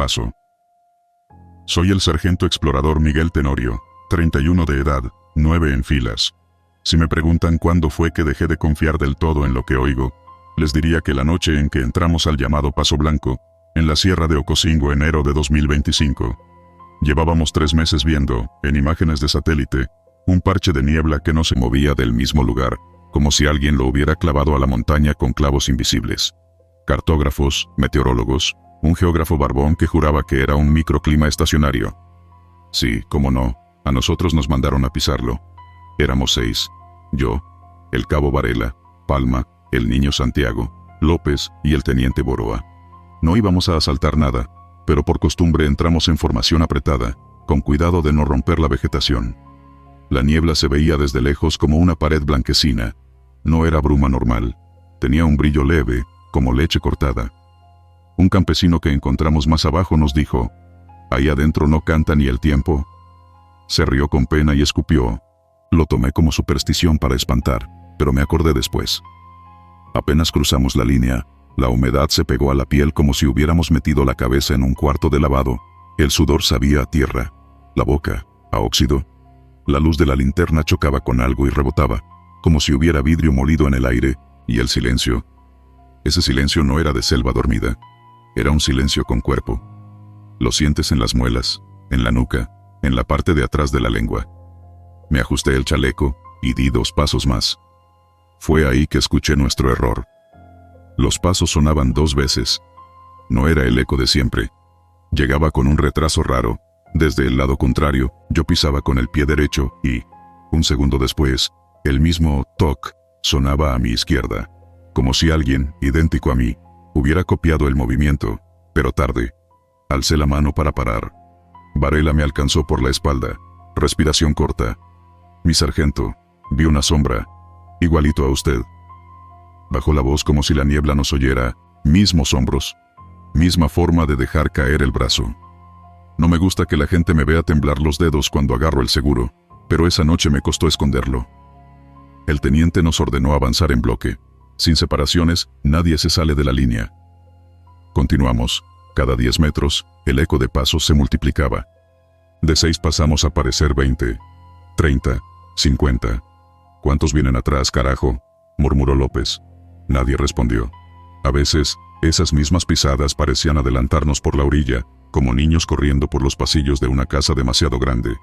paso. Soy el sargento explorador Miguel Tenorio, 31 de edad, 9 en filas. Si me preguntan cuándo fue que dejé de confiar del todo en lo que oigo, les diría que la noche en que entramos al llamado Paso Blanco, en la Sierra de Ocosingo, enero de 2025. Llevábamos 3 meses viendo, en imágenes de satélite, un parche de niebla que no se movía del mismo lugar, como si alguien lo hubiera clavado a la montaña con clavos invisibles. Cartógrafos, meteorólogos, un geógrafo barbón que juraba que era un microclima estacionario. Sí, cómo no, a nosotros nos mandaron a pisarlo. Éramos 6. Yo, el cabo Varela, Palma, el niño Santiago, López y el teniente Boroa. No íbamos a asaltar nada, pero por costumbre entramos en formación apretada, con cuidado de no romper la vegetación. La niebla se veía desde lejos como una pared blanquecina. No era bruma normal. Tenía un brillo leve, como leche cortada. Un campesino que encontramos más abajo nos dijo: «Ahí adentro no canta ni el tiempo». Se rió con pena y escupió. Lo tomé como superstición para espantar, pero me acordé después. Apenas cruzamos la línea, la humedad se pegó a la piel como si hubiéramos metido la cabeza en un cuarto de lavado. El sudor sabía a tierra, la boca, a óxido. La luz de la linterna chocaba con algo y rebotaba, como si hubiera vidrio molido en el aire, y el silencio. Ese silencio no era de selva dormida. Era un silencio con cuerpo. Lo sientes en las muelas, en la nuca, en la parte de atrás de la lengua. Me ajusté el chaleco, y di 2 pasos más. Fue ahí que escuché nuestro error. Los pasos sonaban 2 veces. No era el eco de siempre. Llegaba con un retraso raro. Desde el lado contrario, yo pisaba con el pie derecho y, un segundo después, el mismo toc sonaba a mi izquierda, como si alguien, idéntico a mí, hubiera copiado el movimiento, pero tarde. Alcé la mano para parar. Varela me alcanzó por la espalda, respiración corta. «Mi sargento, vi una sombra, igualito a usted». Bajó la voz como si la niebla nos oyera, mismos hombros, misma forma de dejar caer el brazo. No me gusta que la gente me vea temblar los dedos cuando agarro el seguro, pero esa noche me costó esconderlo. El teniente nos ordenó avanzar en bloque. Sin separaciones, nadie se sale de la línea. Continuamos. Cada 10 metros, el eco de pasos se multiplicaba. De 6 pasamos a parecer 20, 30, 50. «¿Cuántos vienen atrás, carajo?», murmuró López. Nadie respondió. A veces, esas mismas pisadas parecían adelantarnos por la orilla, como niños corriendo por los pasillos de una casa demasiado grande.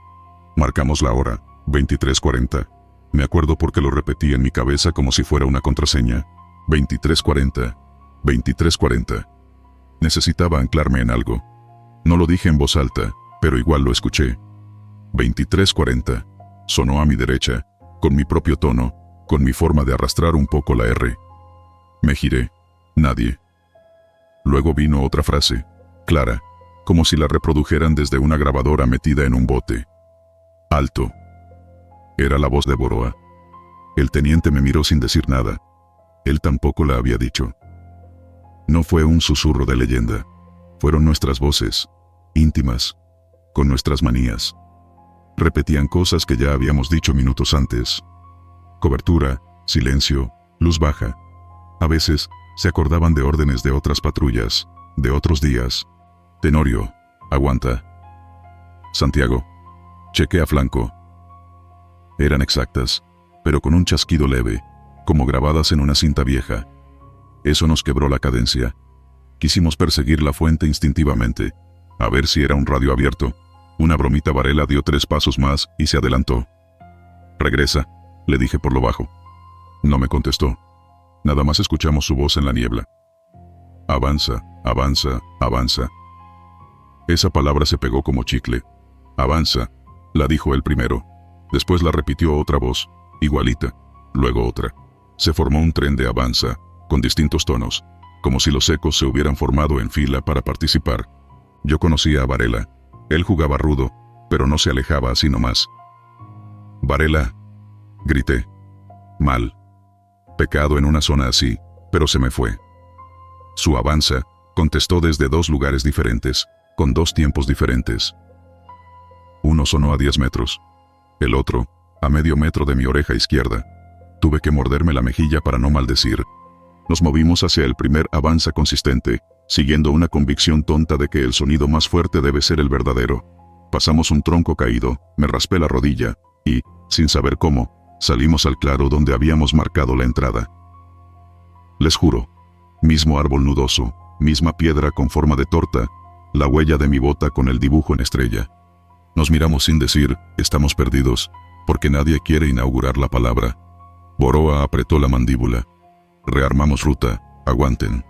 Marcamos la hora, 23:40. Me acuerdo porque lo repetí en mi cabeza como si fuera una contraseña. 23:40. 23:40. Necesitaba anclarme en algo. No lo dije en voz alta, pero igual lo escuché. 23:40. Sonó a mi derecha, con mi propio tono, con mi forma de arrastrar un poco la R. Me giré. Nadie. Luego vino otra frase, clara, como si la reprodujeran desde una grabadora metida en un bote. «Alto». Era la voz de Boroa. El teniente me miró sin decir nada. Él tampoco la había dicho. No fue un susurro de leyenda. Fueron nuestras voces, íntimas, con nuestras manías. Repetían cosas que ya habíamos dicho minutos antes. Cobertura, silencio, luz baja. A veces, se acordaban de órdenes de otras patrullas, de otros días. «Tenorio, aguanta». «Santiago, chequea flanco». Eran exactas, pero con un chasquido leve, como grabadas en una cinta vieja. Eso nos quebró la cadencia. Quisimos perseguir la fuente instintivamente, a ver si era un radio abierto. Una bromita. Varela dio 3 pasos más y se adelantó. «Regresa», le dije por lo bajo. No me contestó. Nada más escuchamos su voz en la niebla. «Avanza, avanza, avanza». Esa palabra se pegó como chicle. «Avanza», la dijo él primero. Después la repitió otra voz, igualita, luego otra. Se formó un tren de avanza, con distintos tonos, como si los ecos se hubieran formado en fila para participar. Yo conocía a Varela. Él jugaba rudo, pero no se alejaba así nomás. «Varela», grité. Mal. Pecado en una zona así, pero se me fue. Su avanza, contestó desde 2 lugares diferentes, con 2 tiempos diferentes. Uno sonó a 10 metros. El otro, a medio metro de mi oreja izquierda. Tuve que morderme la mejilla para no maldecir. Nos movimos hacia el primer avanza consistente, siguiendo una convicción tonta de que el sonido más fuerte debe ser el verdadero. Pasamos un tronco caído, me raspé la rodilla, y, sin saber cómo, salimos al claro donde habíamos marcado la entrada. Les juro, mismo árbol nudoso, misma piedra con forma de torta, la huella de mi bota con el dibujo en estrella. Nos miramos sin decir, estamos perdidos, porque nadie quiere inaugurar la palabra. Boroa apretó la mandíbula. Rearmamos ruta, aguanten.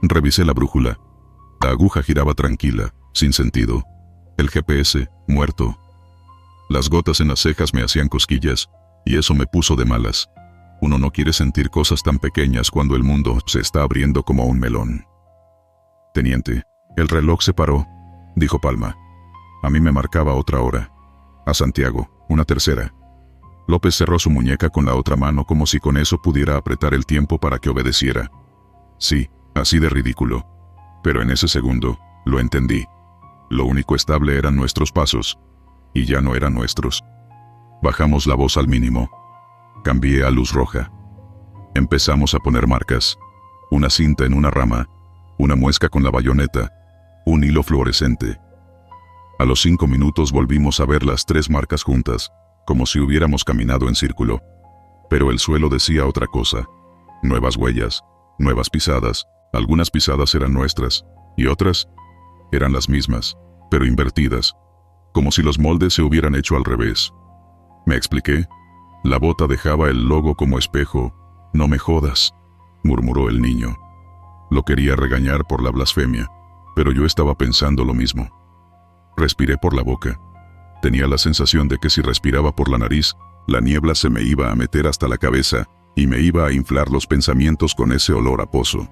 Revisé la brújula. La aguja giraba tranquila, sin sentido. El GPS, muerto. Las gotas en las cejas me hacían cosquillas, y eso me puso de malas. Uno no quiere sentir cosas tan pequeñas cuando el mundo se está abriendo como un melón. Teniente, el reloj se paró, dijo Palma. A mí me marcaba otra hora. A Santiago, una tercera. López cerró su muñeca con la otra mano como si con eso pudiera apretar el tiempo para que obedeciera. Sí, así de ridículo. Pero en ese segundo, lo entendí. Lo único estable eran nuestros pasos. Y ya no eran nuestros. Bajamos la voz al mínimo. Cambié a luz roja. Empezamos a poner marcas. Una cinta en una rama. Una muesca con la bayoneta. Un hilo fluorescente. A los 5 minutos volvimos a ver las 3 marcas juntas, como si hubiéramos caminado en círculo. Pero el suelo decía otra cosa. Nuevas huellas, nuevas pisadas. Algunas pisadas eran nuestras, y otras eran las mismas, pero invertidas, como si los moldes se hubieran hecho al revés. ¿Me expliqué? La bota dejaba el logo como espejo. No me jodas, murmuró el niño. Lo quería regañar por la blasfemia, pero yo estaba pensando lo mismo. Respiré por la boca. Tenía la sensación de que si respiraba por la nariz, la niebla se me iba a meter hasta la cabeza, y me iba a inflar los pensamientos con ese olor a pozo.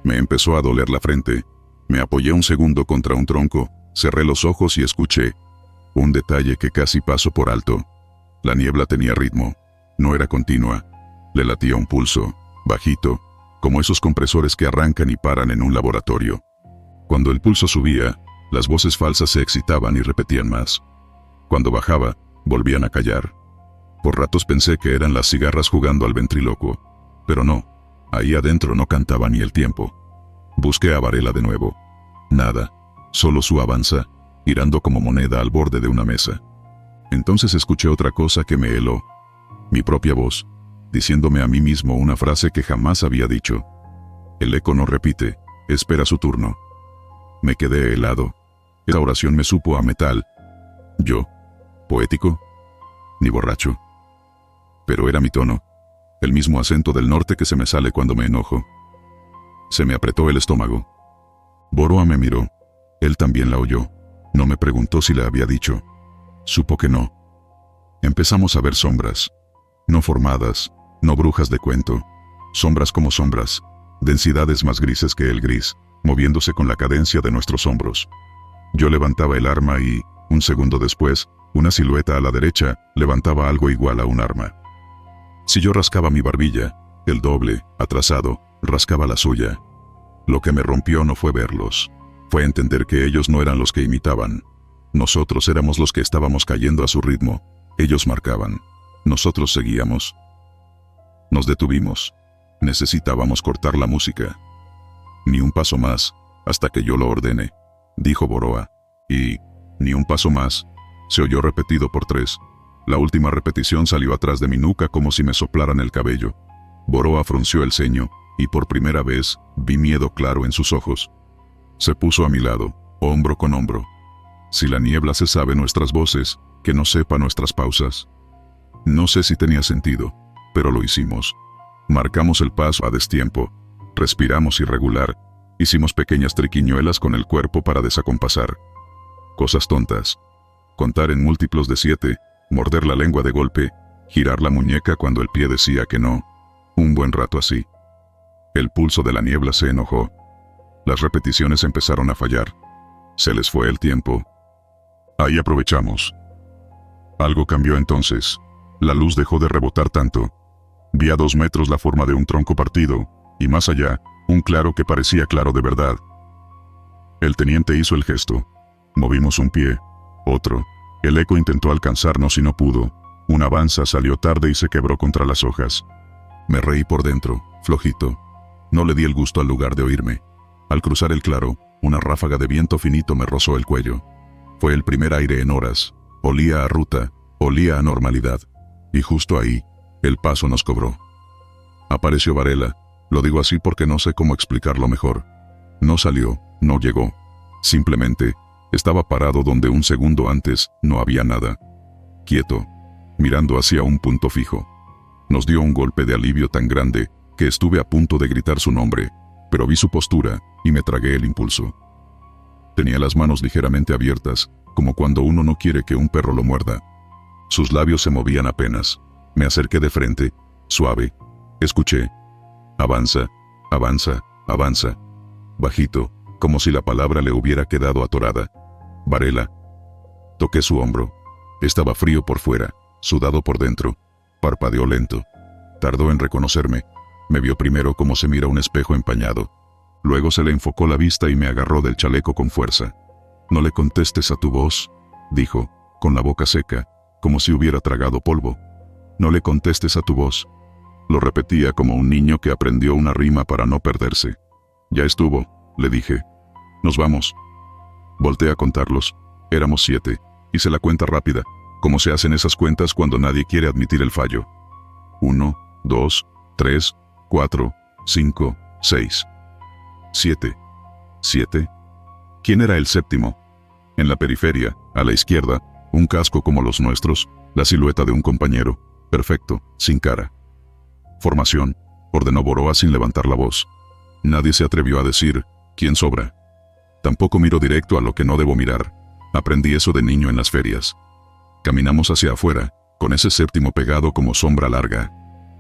Me empezó a doler la frente. Me apoyé un segundo contra un tronco, cerré los ojos y escuché. Un detalle que casi paso por alto. La niebla tenía ritmo. No era continua. Le latía un pulso, bajito, como esos compresores que arrancan y paran en un laboratorio. Cuando el pulso subía, las voces falsas se excitaban y repetían más. Cuando bajaba, volvían a callar. Por ratos pensé que eran las cigarras jugando al ventrílocuo. Pero no, ahí adentro no cantaba ni el tiempo. Busqué a Varela de nuevo. Nada, solo su avanza, girando como moneda al borde de una mesa. Entonces escuché otra cosa que me heló. Mi propia voz, diciéndome a mí mismo una frase que jamás había dicho. El eco no repite, espera su turno. Me quedé helado. Esa oración me supo a metal. Yo, poético, ni borracho. Pero era mi tono, el mismo acento del norte que se me sale cuando me enojo. Se me apretó el estómago. Boroa me miró. Él también la oyó. No me preguntó si le había dicho. Supo que no. Empezamos a ver sombras. No formadas, no brujas de cuento. Sombras como sombras. Densidades más grises que el gris, moviéndose con la cadencia de nuestros hombros. Yo levantaba el arma y, un segundo después, una silueta a la derecha levantaba algo igual a un arma. Si yo rascaba mi barbilla, el doble, atrasado, rascaba la suya. Lo que me rompió no fue verlos. Fue entender que ellos no eran los que imitaban. Nosotros éramos los que estábamos cayendo a su ritmo. Ellos marcaban. Nosotros seguíamos. Nos detuvimos. Necesitábamos cortar la música. Ni un paso más, hasta que yo lo ordene, dijo Boroa. Y, ni un paso más, se oyó repetido por 3. La última repetición salió atrás de mi nuca como si me soplaran el cabello. Boroa frunció el ceño, y por primera vez, vi miedo claro en sus ojos. Se puso a mi lado, hombro con hombro. Si la niebla se sabe nuestras voces, que no sepa nuestras pausas. No sé si tenía sentido, pero lo hicimos. Marcamos el paso a destiempo, respiramos irregular, hicimos pequeñas triquiñuelas con el cuerpo para desacompasar. Cosas tontas. Contar en múltiplos de 7, morder la lengua de golpe, girar la muñeca cuando el pie decía que no. Un buen rato así. El pulso de la niebla se enojó. Las repeticiones empezaron a fallar. Se les fue el tiempo. Ahí aprovechamos. Algo cambió entonces. La luz dejó de rebotar tanto. Vi a 2 metros la forma de un tronco partido, y más allá, un claro que parecía claro de verdad. El teniente hizo el gesto. Movimos un pie, otro. El eco intentó alcanzarnos y no pudo. Una avanza salió tarde y se quebró contra las hojas. Me reí por dentro, flojito. No le di el gusto al lugar de oírme. Al cruzar el claro, una ráfaga de viento finito me rozó el cuello. Fue el primer aire en horas. Olía a ruta, olía a normalidad. Y justo ahí, el paso nos cobró. Apareció Varela. Lo digo así porque no sé cómo explicarlo mejor. No salió, no llegó. Simplemente, estaba parado donde un segundo antes no había nada. Quieto, mirando hacia un punto fijo. Nos dio un golpe de alivio tan grande que estuve a punto de gritar su nombre, pero vi su postura y me tragué el impulso. Tenía las manos ligeramente abiertas, como cuando uno no quiere que un perro lo muerda. Sus labios se movían apenas. Me acerqué de frente, suave. Escuché. Avanza, avanza, avanza. Bajito, como si la palabra le hubiera quedado atorada. Varela. Toqué su hombro. Estaba frío por fuera, sudado por dentro. Parpadeó lento. Tardó en reconocerme. Me vio primero como se mira un espejo empañado. Luego se le enfocó la vista y me agarró del chaleco con fuerza. «No le contestes a tu voz», dijo, con la boca seca, como si hubiera tragado polvo. «No le contestes a tu voz». Lo repetía como un niño que aprendió una rima para no perderse. «Ya estuvo», le dije. «Nos vamos». Volté a contarlos. Éramos 7. Hice la cuenta rápida, como se hacen esas cuentas cuando nadie quiere admitir el fallo. 1, 2, 3, 4, 5, 6. 7. 7. ¿Quién era el séptimo? En la periferia, a la izquierda, un casco como los nuestros, la silueta de un compañero, perfecto, sin cara. «Formación», ordenó Boroa sin levantar la voz. Nadie se atrevió a decir, «¿Quién sobra?». Tampoco miro directo a lo que no debo mirar. Aprendí eso de niño en las ferias. Caminamos hacia afuera, con ese séptimo pegado como sombra larga.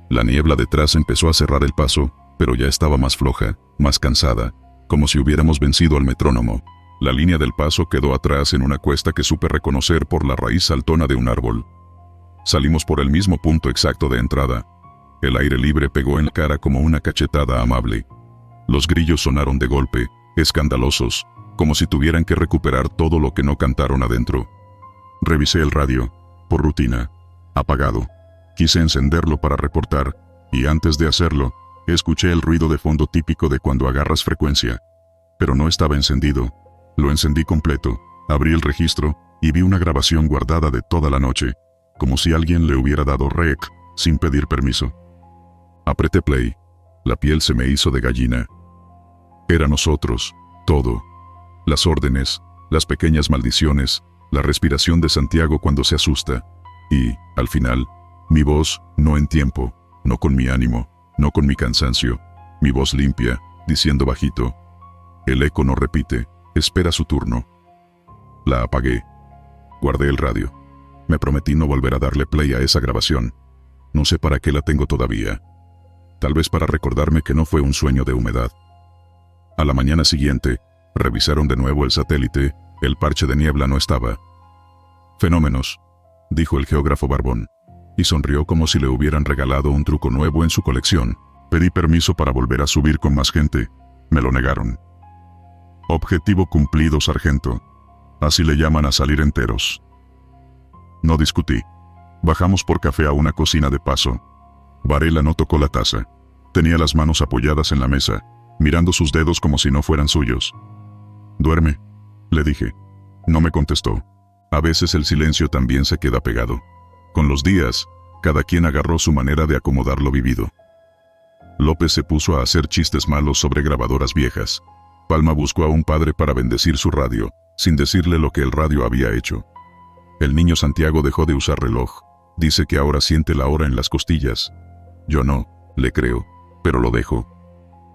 La niebla detrás empezó a cerrar el paso, pero ya estaba más floja, más cansada, como si hubiéramos vencido al metrónomo. La línea del paso quedó atrás en una cuesta que supe reconocer por la raíz saltona de un árbol. Salimos por el mismo punto exacto de entrada. El aire libre pegó en la cara como una cachetada amable. Los grillos sonaron de golpe, escandalosos, como si tuvieran que recuperar todo lo que no cantaron adentro. Revisé el radio, por rutina, apagado. Quise encenderlo para reportar, y antes de hacerlo, escuché el ruido de fondo típico de cuando agarras frecuencia. Pero no estaba encendido. Lo encendí completo, abrí el registro, y vi una grabación guardada de toda la noche, como si alguien le hubiera dado rec, sin pedir permiso. Apreté play. La piel se me hizo de gallina. Era nosotros, todo. Las órdenes, las pequeñas maldiciones, la respiración de Santiago cuando se asusta. Y, al final, mi voz, no en tiempo, no con mi ánimo, no con mi cansancio, mi voz limpia, diciendo bajito. El eco no repite, espera su turno. La apagué. Guardé el radio. Me prometí no volver a darle play a esa grabación. No sé para qué la tengo todavía. Tal vez para recordarme que no fue un sueño de humedad. A la mañana siguiente, revisaron de nuevo el satélite, el parche de niebla no estaba. «Fenómenos», dijo el geógrafo barbón, y sonrió como si le hubieran regalado un truco nuevo en su colección. Pedí permiso para volver a subir con más gente. Me lo negaron. «Objetivo cumplido, sargento. Así le llaman a salir enteros». No discutí. Bajamos por café a una cocina de paso. Varela no tocó la taza. Tenía las manos apoyadas en la mesa, mirando sus dedos como si no fueran suyos. «Duerme», le dije. No me contestó. A veces el silencio también se queda pegado. Con los días, cada quien agarró su manera de acomodar lo vivido. López se puso a hacer chistes malos sobre grabadoras viejas. Palma buscó a un padre para bendecir su radio, sin decirle lo que el radio había hecho. El niño Santiago dejó de usar reloj. Dice que ahora siente la hora en las costillas. Yo no, le creo, pero lo dejo.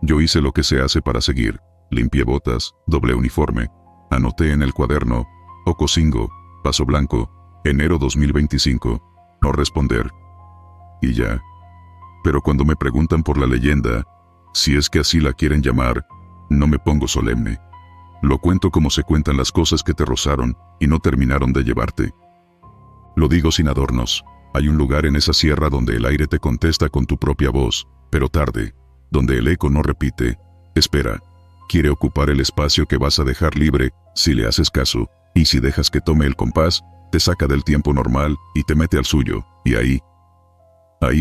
Yo hice lo que se hace para seguir. Limpié botas, doblé uniforme. Anoté en el cuaderno, Ocosingo, Paso Blanco, enero 2025, no responder. Y ya. Pero cuando me preguntan por la leyenda, si es que así la quieren llamar, no me pongo solemne. Lo cuento como se cuentan las cosas que te rozaron y no terminaron de llevarte. Lo digo sin adornos. Hay un lugar en esa sierra donde el aire te contesta con tu propia voz, pero tarde, donde el eco no repite, espera, quiere ocupar el espacio que vas a dejar libre, si le haces caso, y si dejas que tome el compás, te saca del tiempo normal y te mete al suyo, y ahí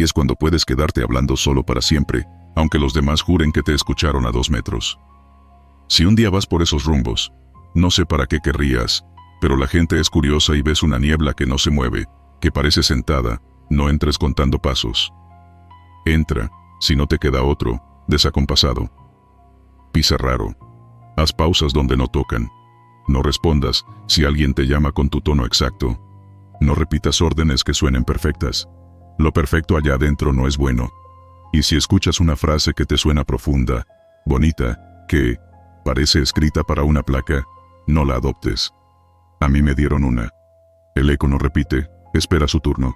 es cuando puedes quedarte hablando solo para siempre, aunque los demás juren que te escucharon a 2 metros. Si un día vas por esos rumbos, no sé para qué querrías, pero la gente es curiosa y ves una niebla que no se mueve, que parece sentada, no entres contando pasos. Entra, si no te queda otro, desacompasado. Pisa raro. Haz pausas donde no tocan. No respondas si alguien te llama con tu tono exacto. No repitas órdenes que suenen perfectas. Lo perfecto allá adentro no es bueno. Y si escuchas una frase que te suena profunda, bonita, que parece escrita para una placa, no la adoptes. A mí me dieron una. El eco no repite, espera su turno.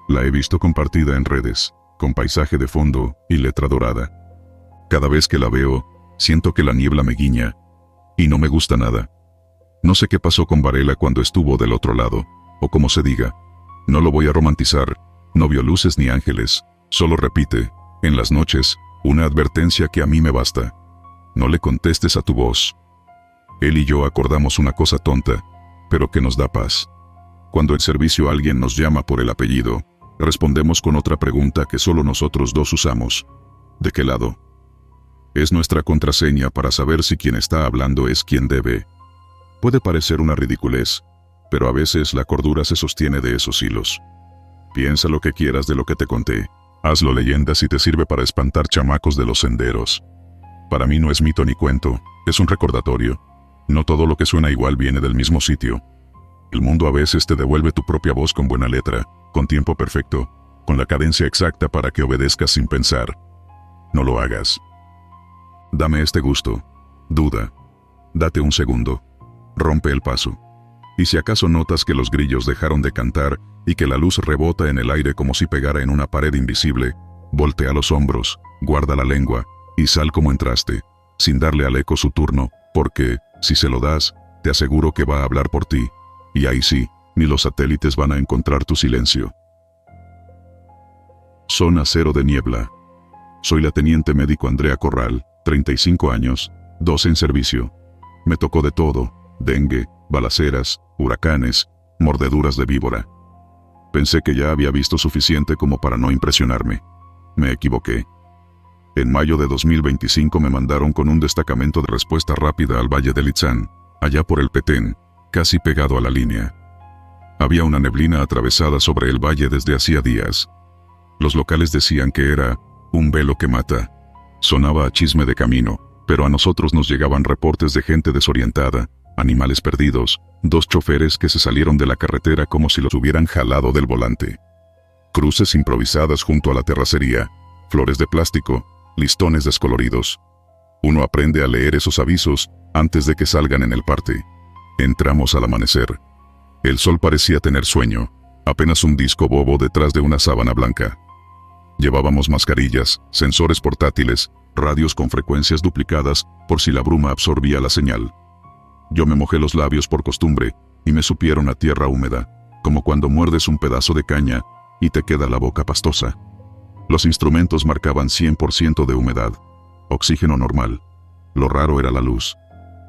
La he visto compartida en redes, con paisaje de fondo y letra dorada. Cada vez que la veo, siento que la niebla me guiña, y no me gusta nada. No sé qué pasó con Varela cuando estuvo del otro lado, o como se diga. No lo voy a romantizar, no vio luces ni ángeles, solo repite, en las noches, una advertencia que a mí me basta. No le contestes a tu voz. Él y yo acordamos una cosa tonta, pero que nos da paz. Cuando en servicio alguien nos llama por el apellido, respondemos con otra pregunta que solo nosotros dos usamos. ¿De qué lado? Es nuestra contraseña para saber si quien está hablando es quien debe. Puede parecer una ridiculez, pero a veces la cordura se sostiene de esos hilos. Piensa lo que quieras de lo que te conté. Hazlo leyenda si te sirve para espantar chamacos de los senderos. Para mí no es mito ni cuento, es un recordatorio. No todo lo que suena igual viene del mismo sitio. El mundo a veces te devuelve tu propia voz con buena letra, con tiempo perfecto, con la cadencia exacta para que obedezcas sin pensar. No lo hagas. Dame este gusto. Duda. Date un segundo. Rompe el paso. Y si acaso notas que los grillos dejaron de cantar y que la luz rebota en el aire como si pegara en una pared invisible, voltea los hombros, guarda la lengua y sal como entraste, sin darle al eco su turno, porque, si se lo das, te aseguro que va a hablar por ti. Y ahí sí, ni los satélites van a encontrar tu silencio. Zona cero de niebla. Soy la teniente médico Andrea Corral, 35 años, 12 en servicio. Me tocó de todo, dengue, balaceras, huracanes, mordeduras de víbora. Pensé que ya había visto suficiente como para no impresionarme. Me equivoqué. En mayo de 2025 me mandaron con un destacamento de respuesta rápida al Valle de Litzán, allá por el Petén, casi pegado a la línea. Había una neblina atravesada sobre el valle desde hacía días. Los locales decían que era un velo que mata. Sonaba a chisme de camino, pero a nosotros nos llegaban reportes de gente desorientada, animales perdidos, 2 choferes que se salieron de la carretera como si los hubieran jalado del volante. Cruces improvisadas junto a la terracería, flores de plástico, listones descoloridos. Uno aprende a leer esos avisos antes de que salgan en el parte. Entramos al amanecer. El sol parecía tener sueño, apenas un disco bobo detrás de una sábana blanca. Llevábamos mascarillas, sensores portátiles, radios con frecuencias duplicadas por si la bruma absorbía la señal. Yo me mojé los labios por costumbre y me supieron a tierra húmeda, como cuando muerdes un pedazo de caña y te queda la boca pastosa. Los instrumentos marcaban 100% de humedad, oxígeno normal. Lo raro era la luz.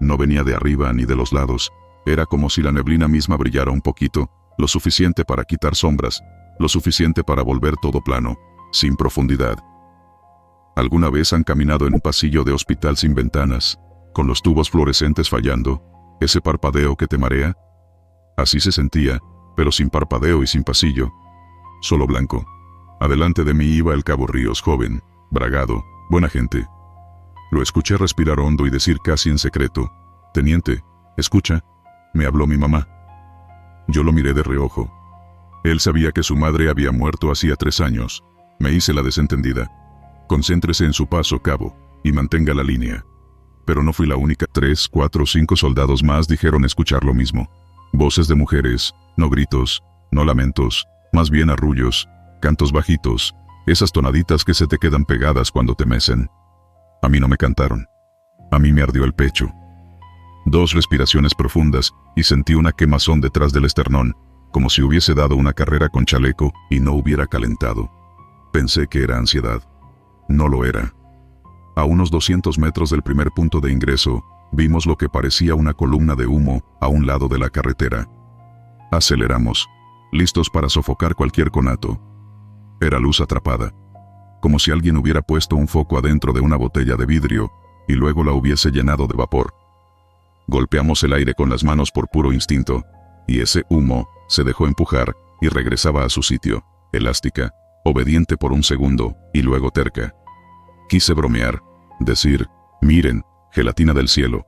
No venía de arriba ni de los lados, era como si la neblina misma brillara un poquito, lo suficiente para quitar sombras, lo suficiente para volver todo plano, sin profundidad. ¿Alguna vez han caminado en un pasillo de hospital sin ventanas, con los tubos fluorescentes fallando, ese parpadeo que te marea? Así se sentía, pero sin parpadeo y sin pasillo. Solo blanco. Adelante de mí iba el cabo Ríos, joven, bragado, buena gente. Lo escuché respirar hondo y decir casi en secreto: «Teniente, escucha», me habló mi mamá. Yo lo miré de reojo. Él sabía que su madre había muerto hacía 3 años. Me hice la desentendida. «Concéntrese en su paso, cabo, y mantenga la línea». Pero no fui la única. 3, 4, 5 soldados más dijeron escuchar lo mismo. Voces de mujeres, no gritos, no lamentos, más bien arrullos, cantos bajitos, esas tonaditas que se te quedan pegadas cuando te mecen. A mí no me cantaron. A mí me ardió el pecho. 2 respiraciones profundas y sentí una quemazón detrás del esternón, como si hubiese dado una carrera con chaleco y no hubiera calentado. Pensé que era ansiedad. No lo era. A unos 200 metros del primer punto de ingreso, vimos lo que parecía una columna de humo a un lado de la carretera. Aceleramos, listos para sofocar cualquier conato. Era luz atrapada. Como si alguien hubiera puesto un foco adentro de una botella de vidrio, y luego la hubiese llenado de vapor. Golpeamos el aire con las manos por puro instinto, y ese humo se dejó empujar y regresaba a su sitio, elástica, obediente por un segundo, y luego terca. Quise bromear, decir, miren, gelatina del cielo,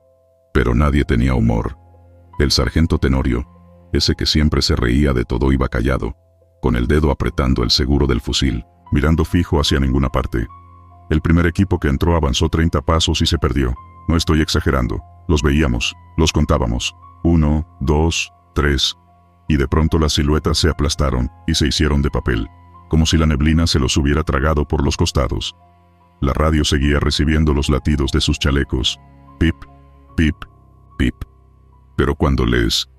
pero nadie tenía humor. El sargento Tenorio, ese que siempre se reía de todo, iba callado, con el dedo apretando el seguro del fusil, mirando fijo hacia ninguna parte. El primer equipo que entró avanzó 30 pasos y se perdió. No estoy exagerando, los veíamos, los contábamos. 1, 2, 3. Y de pronto las siluetas se aplastaron y se hicieron de papel, como si la neblina se los hubiera tragado por los costados. La radio seguía recibiendo los latidos de sus chalecos. Pip, pip, pip. Pero cuando les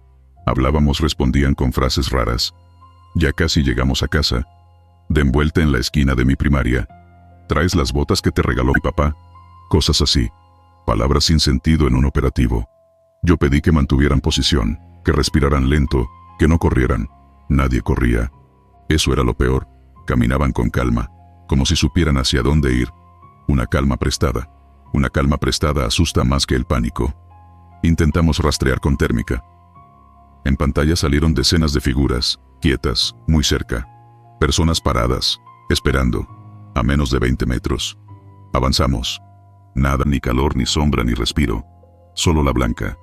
hablábamos respondían con frases raras. Ya casi llegamos a casa. De envuelta en la esquina de mi primaria. ¿Traes las botas que te regaló mi papá? Cosas así. Palabras sin sentido en un operativo. Yo pedí que mantuvieran posición, que respiraran lento, que no corrieran. Nadie corría. Eso era lo peor. Caminaban con calma, como si supieran hacia dónde ir. Una calma prestada. Una calma prestada asusta más que el pánico. Intentamos rastrear con térmica. En pantalla salieron decenas de figuras, quietas, muy cerca. Personas paradas, esperando, a menos de 20 metros. Avanzamos. Nada, ni calor, ni sombra, ni respiro. Solo la blanca.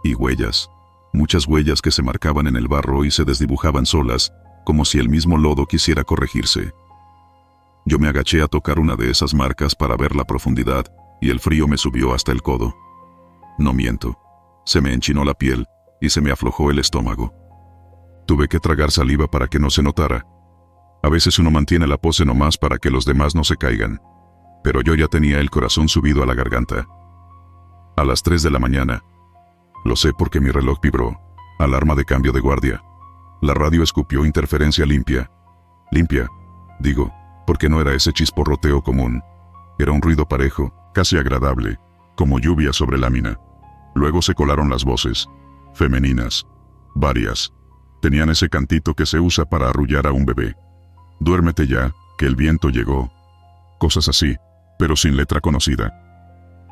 Y huellas. Muchas huellas que se marcaban en el barro y se desdibujaban solas, como si el mismo lodo quisiera corregirse. Yo me agaché a tocar una de esas marcas para ver la profundidad, y el frío me subió hasta el codo. No miento. Se me enchinó la piel, y se me aflojó el estómago. Tuve que tragar saliva para que no se notara. A veces uno mantiene la pose nomás para que los demás no se caigan. Pero yo ya tenía el corazón subido a la garganta. A las 3 de la mañana. Lo sé porque mi reloj vibró. Alarma de cambio de guardia. La radio escupió interferencia limpia. Limpia, digo, porque no era ese chisporroteo común. Era un ruido parejo, casi agradable, como lluvia sobre lámina. Luego se colaron las voces. Femeninas. Varias. Tenían ese cantito que se usa para arrullar a un bebé. Duérmete ya, que el viento llegó. Cosas así, pero sin letra conocida.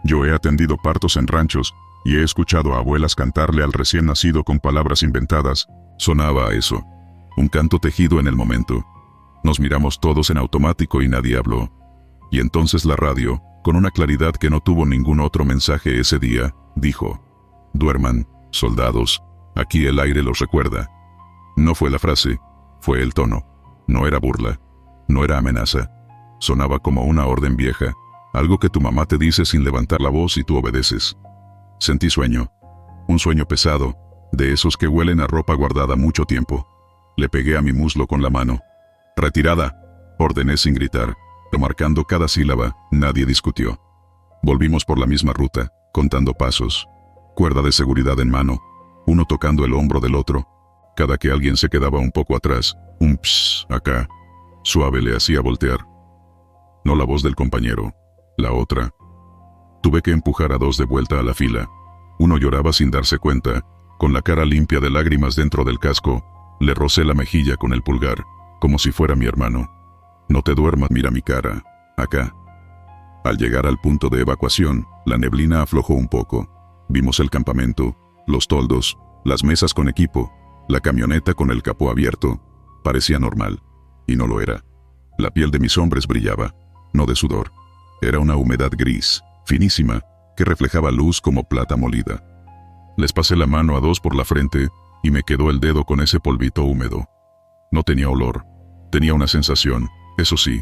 Yo he atendido partos en ranchos, y he escuchado a abuelas cantarle al recién nacido con palabras inventadas. Sonaba a eso. Un canto tejido en el momento. Nos miramos todos en automático y nadie habló. Y entonces la radio, con una claridad que no tuvo ningún otro mensaje ese día, dijo: duerman, soldados, aquí el aire los recuerda. No fue la frase, fue el tono. No era burla, no era amenaza. Sonaba como una orden vieja, algo que tu mamá te dice sin levantar la voz y tú obedeces. Sentí sueño. Un sueño pesado, de esos que huelen a ropa guardada mucho tiempo. Le pegué a mi muslo con la mano. «Retirada», ordené sin gritar, remarcando cada sílaba. Nadie discutió. Volvimos por la misma ruta, contando pasos. Cuerda de seguridad en mano, uno tocando el hombro del otro. Cada que alguien se quedaba un poco atrás, un psss acá, suave le hacía voltear. No la voz del compañero, la otra. Tuve que empujar a 2 de vuelta a la fila. Uno lloraba sin darse cuenta, con la cara limpia de lágrimas dentro del casco. Le rocé la mejilla con el pulgar, como si fuera mi hermano. No te duermas, mira mi cara, acá. Al llegar al punto de evacuación, la neblina aflojó un poco. Vimos el campamento, los toldos, las mesas con equipo, la camioneta con el capó abierto. Parecía normal, y no lo era. La piel de mis hombres brillaba, no de sudor. Era una humedad gris, finísima, que reflejaba luz como plata molida. Les pasé la mano a 2 por la frente, y me quedó el dedo con ese polvito húmedo. No tenía olor, tenía una sensación, eso sí.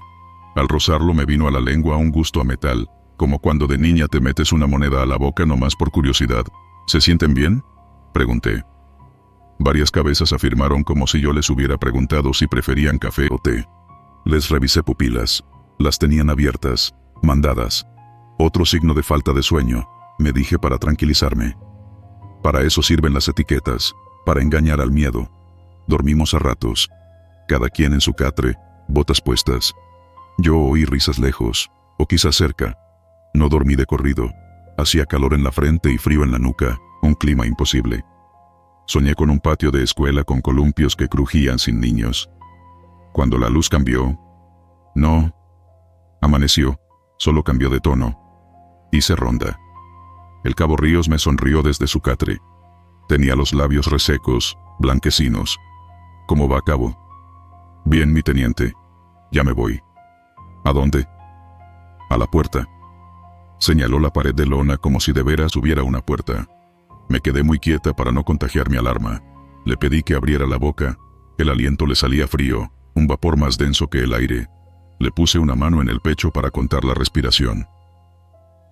Al rozarlo me vino a la lengua un gusto a metal, como cuando de niña te metes una moneda a la boca nomás por curiosidad. ¿Se sienten bien?, pregunté. Varias cabezas afirmaron como si yo les hubiera preguntado si preferían café o té. Les revisé pupilas. Las tenían abiertas, mandadas. Otro signo de falta de sueño, me dije para tranquilizarme. Para eso sirven las etiquetas, para engañar al miedo. Dormimos a ratos. Cada quien en su catre, botas puestas. Yo oí risas lejos, o quizás cerca. No dormí de corrido. Hacía calor en la frente y frío en la nuca, un clima imposible. Soñé con un patio de escuela con columpios que crujían sin niños. Cuando la luz cambió... No. Amaneció, solo cambió de tono. Hice ronda. El cabo Ríos me sonrió desde su catre. Tenía los labios resecos, blanquecinos. ¿Cómo va, cabo? Bien, mi teniente. Ya me voy. ¿A dónde? A la puerta. Señaló la pared de lona como si de veras hubiera una puerta. Me quedé muy quieta para no contagiar mi alarma. Le pedí que abriera la boca. El aliento le salía frío, un vapor más denso que el aire. Le puse una mano en el pecho para contar la respiración.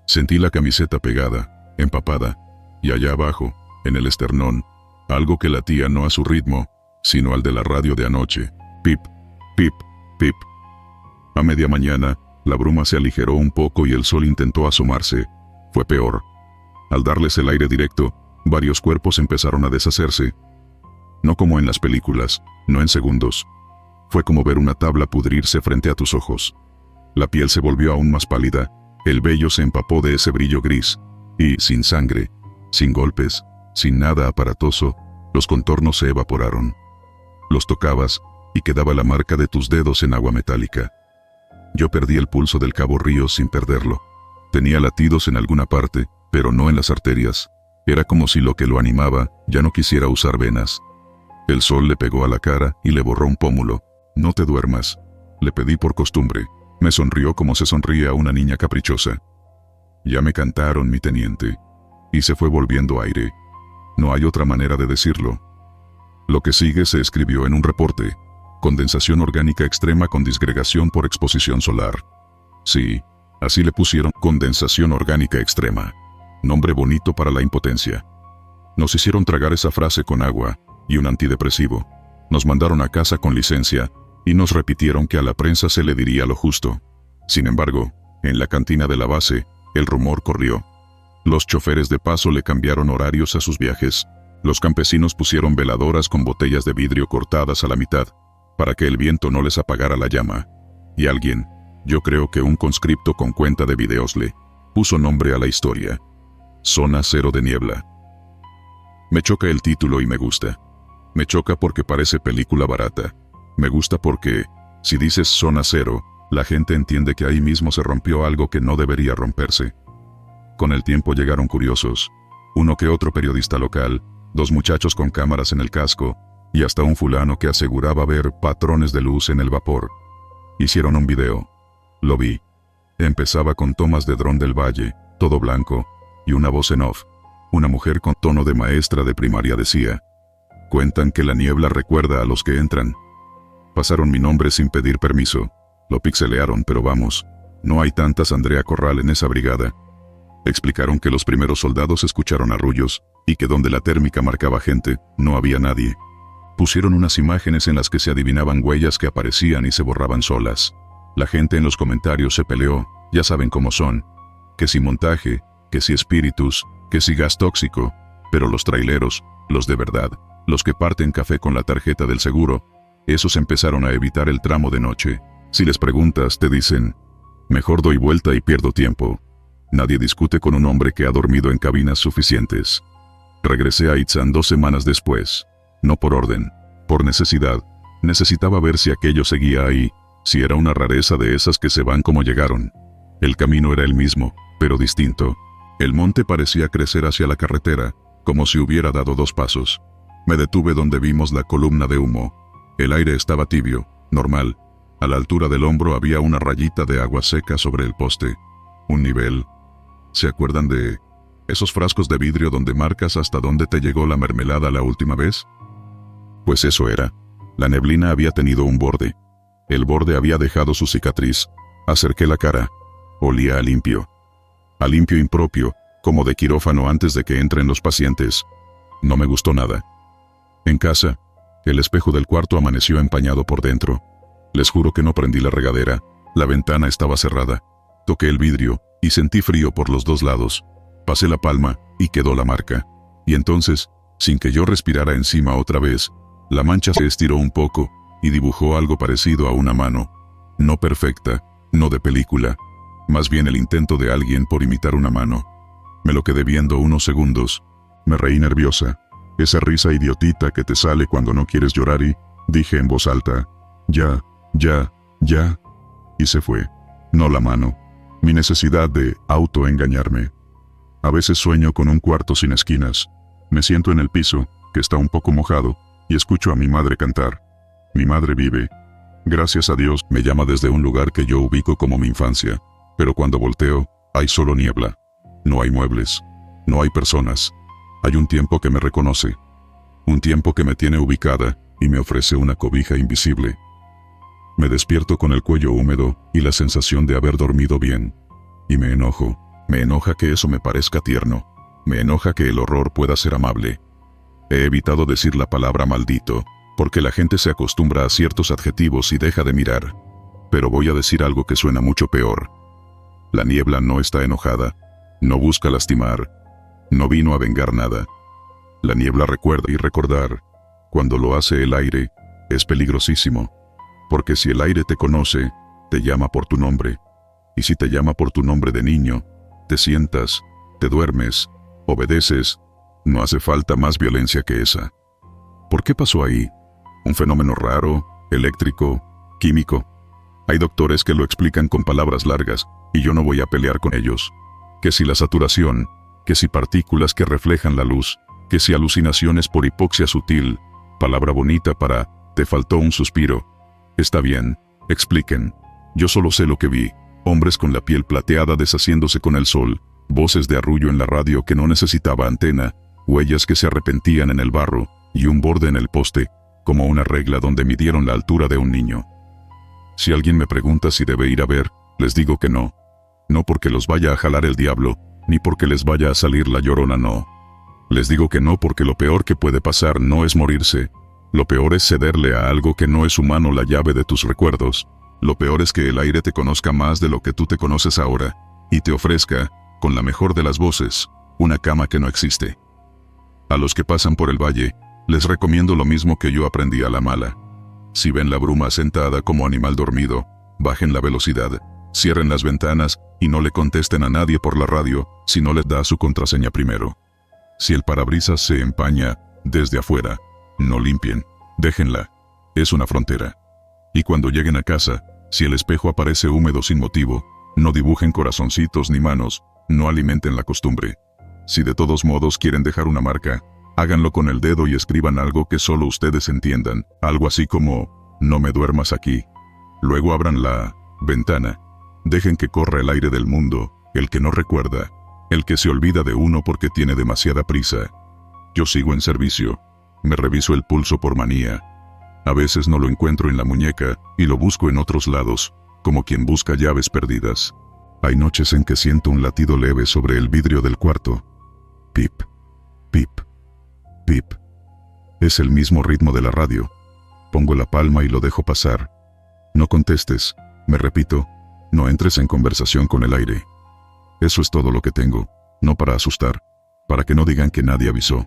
Sentí la camiseta pegada, empapada, y allá abajo, en el esternón, algo que latía no a su ritmo, sino al de la radio de anoche. Pip, pip, pip. A media mañana, la bruma se aligeró un poco y el sol intentó asomarse. Fue peor. Al darles el aire directo, varios cuerpos empezaron a deshacerse. No como en las películas, no en segundos. Fue como ver una tabla pudrirse frente a tus ojos. La piel se volvió aún más pálida, el vello se empapó de ese brillo gris, y, sin sangre, sin golpes, sin nada aparatoso, los contornos se evaporaron. Los tocabas, y quedaba la marca de tus dedos en agua metálica. Yo perdí el pulso del cabo Ríos sin perderlo. Tenía latidos en alguna parte, pero no en las arterias. Era como si lo que lo animaba ya no quisiera usar venas. El sol le pegó a la cara y le borró un pómulo. No te duermas. Le pedí por costumbre. Me sonrió como se sonríe a una niña caprichosa. Ya me cantaron, mi teniente. Y se fue volviendo aire. No hay otra manera de decirlo. Lo que sigue se escribió en un reporte. Condensación orgánica extrema con disgregación por exposición solar. Sí, así le pusieron, condensación orgánica extrema. Nombre bonito para la impotencia. Nos hicieron tragar esa frase con agua y un antidepresivo. Nos mandaron a casa con licencia y nos repitieron que a la prensa se le diría lo justo. Sin embargo, en la cantina de la base, el rumor corrió. Los choferes de paso le cambiaron horarios a sus viajes. Los campesinos pusieron veladoras con botellas de vidrio cortadas a la mitad, para que el viento no les apagara la llama. Y alguien, yo creo que un conscripto con cuenta de videos, le puso nombre a la historia. Zona Cero de Niebla. Me choca el título y me gusta. Me choca porque parece película barata. Me gusta porque, si dices Zona Cero, la gente entiende que ahí mismo se rompió algo que no debería romperse. Con el tiempo llegaron curiosos. Uno que otro periodista local, 2 muchachos con cámaras en el casco, y hasta un fulano que aseguraba ver patrones de luz en el vapor. Hicieron un video. Lo vi. Empezaba con tomas de dron del valle, todo blanco, y una voz en off. Una mujer con tono de maestra de primaria decía: cuentan que la niebla recuerda a los que entran. Pasaron mi nombre sin pedir permiso. Lo pixelearon, pero vamos, no hay tantas Andrea Corral en esa brigada. Explicaron que los primeros soldados escucharon arrullos, y que donde la térmica marcaba gente, no había nadie. Pusieron unas imágenes en las que se adivinaban huellas que aparecían y se borraban solas. La gente en los comentarios se peleó, ya saben cómo son. Que si montaje, que si espíritus, que si gas tóxico, pero los traileros, los de verdad, los que parten café con la tarjeta del seguro, esos empezaron a evitar el tramo de noche. Si les preguntas, te dicen: mejor doy vuelta y pierdo tiempo. Nadie discute con un hombre que ha dormido en cabinas suficientes. Regresé a Itzán 2 semanas después. No por orden, por necesidad. Necesitaba ver si aquello seguía ahí, si era una rareza de esas que se van como llegaron. El camino era el mismo, pero distinto. El monte parecía crecer hacia la carretera, como si hubiera dado 2 pasos. Me detuve donde vimos la columna de humo. El aire estaba tibio, normal. A la altura del hombro había una rayita de agua seca sobre el poste. Un nivel. ¿Se acuerdan de esos frascos de vidrio donde marcas hasta dónde te llegó la mermelada la última vez? Pues eso era. La neblina había tenido un borde. El borde había dejado su cicatriz. Acerqué la cara. Olía a limpio. A limpio impropio, como de quirófano antes de que entren los pacientes. No me gustó nada. En casa, el espejo del cuarto amaneció empañado por dentro. Les juro que no prendí la regadera. La ventana estaba cerrada. Toqué el vidrio y sentí frío por los 2 lados. Pasé la palma y quedó la marca. Y entonces, sin que yo respirara encima otra vez, la mancha se estiró un poco y dibujó algo parecido a una mano. No perfecta, no de película, más bien el intento de alguien por imitar una mano. Me lo quedé viendo unos segundos. Me reí nerviosa. Esa risa idiotita que te sale cuando no quieres llorar y dije en voz alta: ya. Y se fue. No la mano. Mi necesidad de autoengañarme. A veces sueño con un cuarto sin esquinas. Me siento en el piso, que está un poco mojado, y escucho a mi madre cantar. Mi madre vive. Gracias a Dios, me llama desde un lugar que yo ubico como mi infancia. Pero cuando volteo, hay solo niebla. No hay muebles. No hay personas. Hay un tiempo que me reconoce. Un tiempo que me tiene ubicada y me ofrece una cobija invisible. Me despierto con el cuello húmedo y la sensación de haber dormido bien. Y me enojo. Me enoja que eso me parezca tierno. Me enoja que el horror pueda ser amable. He evitado decir la palabra maldito, porque la gente se acostumbra a ciertos adjetivos y deja de mirar. Pero voy a decir algo que suena mucho peor. La niebla no está enojada. No busca lastimar. No vino a vengar nada. La niebla recuerda y recordar. Cuando lo hace el aire, es peligrosísimo. Porque si el aire te conoce, te llama por tu nombre. Y si te llama por tu nombre de niño, te sientas, te duermes, obedeces. No hace falta más violencia que esa. ¿Por qué pasó ahí? ¿Un fenómeno raro, eléctrico, químico? Hay doctores que lo explican con palabras largas, y yo no voy a pelear con ellos. Que si la saturación, que si partículas que reflejan la luz, que si alucinaciones por hipoxia sutil, palabra bonita para, te faltó un suspiro. Está bien, expliquen. Yo solo sé lo que vi, hombres con la piel plateada deshaciéndose con el sol, voces de arrullo en la radio que no necesitaba antena, huellas que se arrepentían en el barro, y un borde en el poste, como una regla donde midieron la altura de un niño. Si alguien me pregunta si debe ir a ver, les digo que no. No porque los vaya a jalar el diablo, ni porque les vaya a salir la llorona, no. Les digo que no porque lo peor que puede pasar no es morirse. Lo peor es cederle a algo que no es humano la llave de tus recuerdos. Lo peor es que el aire te conozca más de lo que tú te conoces ahora, y te ofrezca, con la mejor de las voces, una cama que no existe. A los que pasan por el valle, les recomiendo lo mismo que yo aprendí a la mala. Si ven la bruma sentada como animal dormido, bajen la velocidad, cierren las ventanas y no le contesten a nadie por la radio si no les da su contraseña primero. Si el parabrisas se empaña desde afuera, no limpien, déjenla. Es una frontera. Y cuando lleguen a casa, si el espejo aparece húmedo sin motivo, no dibujen corazoncitos ni manos, no alimenten la costumbre. Si de todos modos quieren dejar una marca, háganlo con el dedo y escriban algo que solo ustedes entiendan, algo así como, no me duermas aquí. Luego abran la ventana. Dejen que corra el aire del mundo, el que no recuerda, el que se olvida de uno porque tiene demasiada prisa. Yo sigo en servicio. Me reviso el pulso por manía. A veces no lo encuentro en la muñeca y lo busco en otros lados, como quien busca llaves perdidas. Hay noches en que siento un latido leve sobre el vidrio del cuarto. Pip, pip, pip. Es el mismo ritmo de la radio. Pongo la palma y lo dejo pasar. No contestes, me repito, no entres en conversación con el aire. Eso es todo lo que tengo, no para asustar, para que no digan que nadie avisó.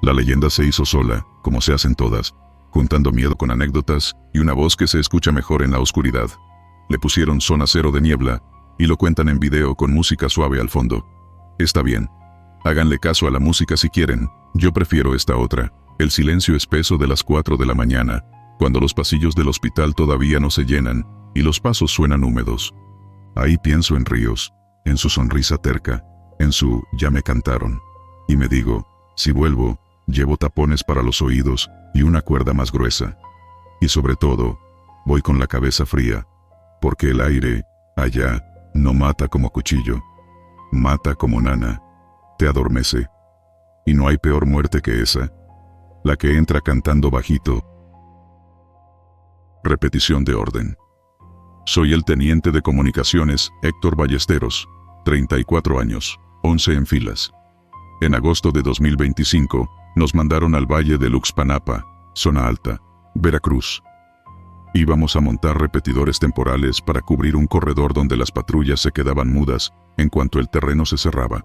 La leyenda se hizo sola, como se hacen todas, juntando miedo con anécdotas y una voz que se escucha mejor en la oscuridad. Le pusieron zona cero de niebla y lo cuentan en video con música suave al fondo. Está bien. Háganle caso a la música si quieren. Yo prefiero esta otra, el silencio espeso de las 4 de la mañana, cuando los pasillos del hospital todavía no se llenan y los pasos suenan húmedos. Ahí pienso en Ríos, en su sonrisa terca, en su ya me cantaron. Y me digo, si vuelvo, llevo tapones para los oídos y una cuerda más gruesa. Y sobre todo, voy con la cabeza fría, porque el aire, allá, no mata como cuchillo, mata como nana, te adormece. Y no hay peor muerte que esa, la que entra cantando bajito. Repetición de orden. Soy el teniente de comunicaciones, Héctor Ballesteros, 34 años, 11 en filas. En agosto de 2025, nos mandaron al valle de Luxpanapa, zona alta, Veracruz. Íbamos a montar repetidores temporales para cubrir un corredor donde las patrullas se quedaban mudas en cuanto el terreno se cerraba.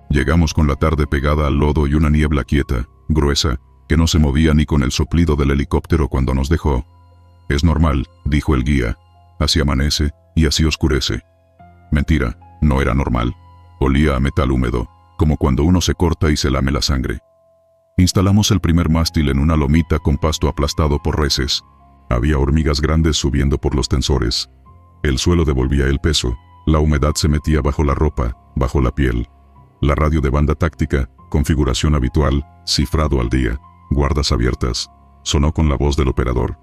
Llegamos con la tarde pegada al lodo y una niebla quieta, gruesa, que no se movía ni con el soplido del helicóptero cuando nos dejó. Es normal, dijo el guía. Así amanece y así oscurece. Mentira, no era normal. Olía a metal húmedo, como cuando uno se corta y se lame la sangre. Instalamos el primer mástil en una lomita con pasto aplastado por reses. Había hormigas grandes subiendo por los tensores. El suelo devolvía el peso, La humedad se metía bajo la ropa, bajo la piel. La radio de banda táctica, configuración habitual, cifrado al día, guardas abiertas, sonó con la voz del operador.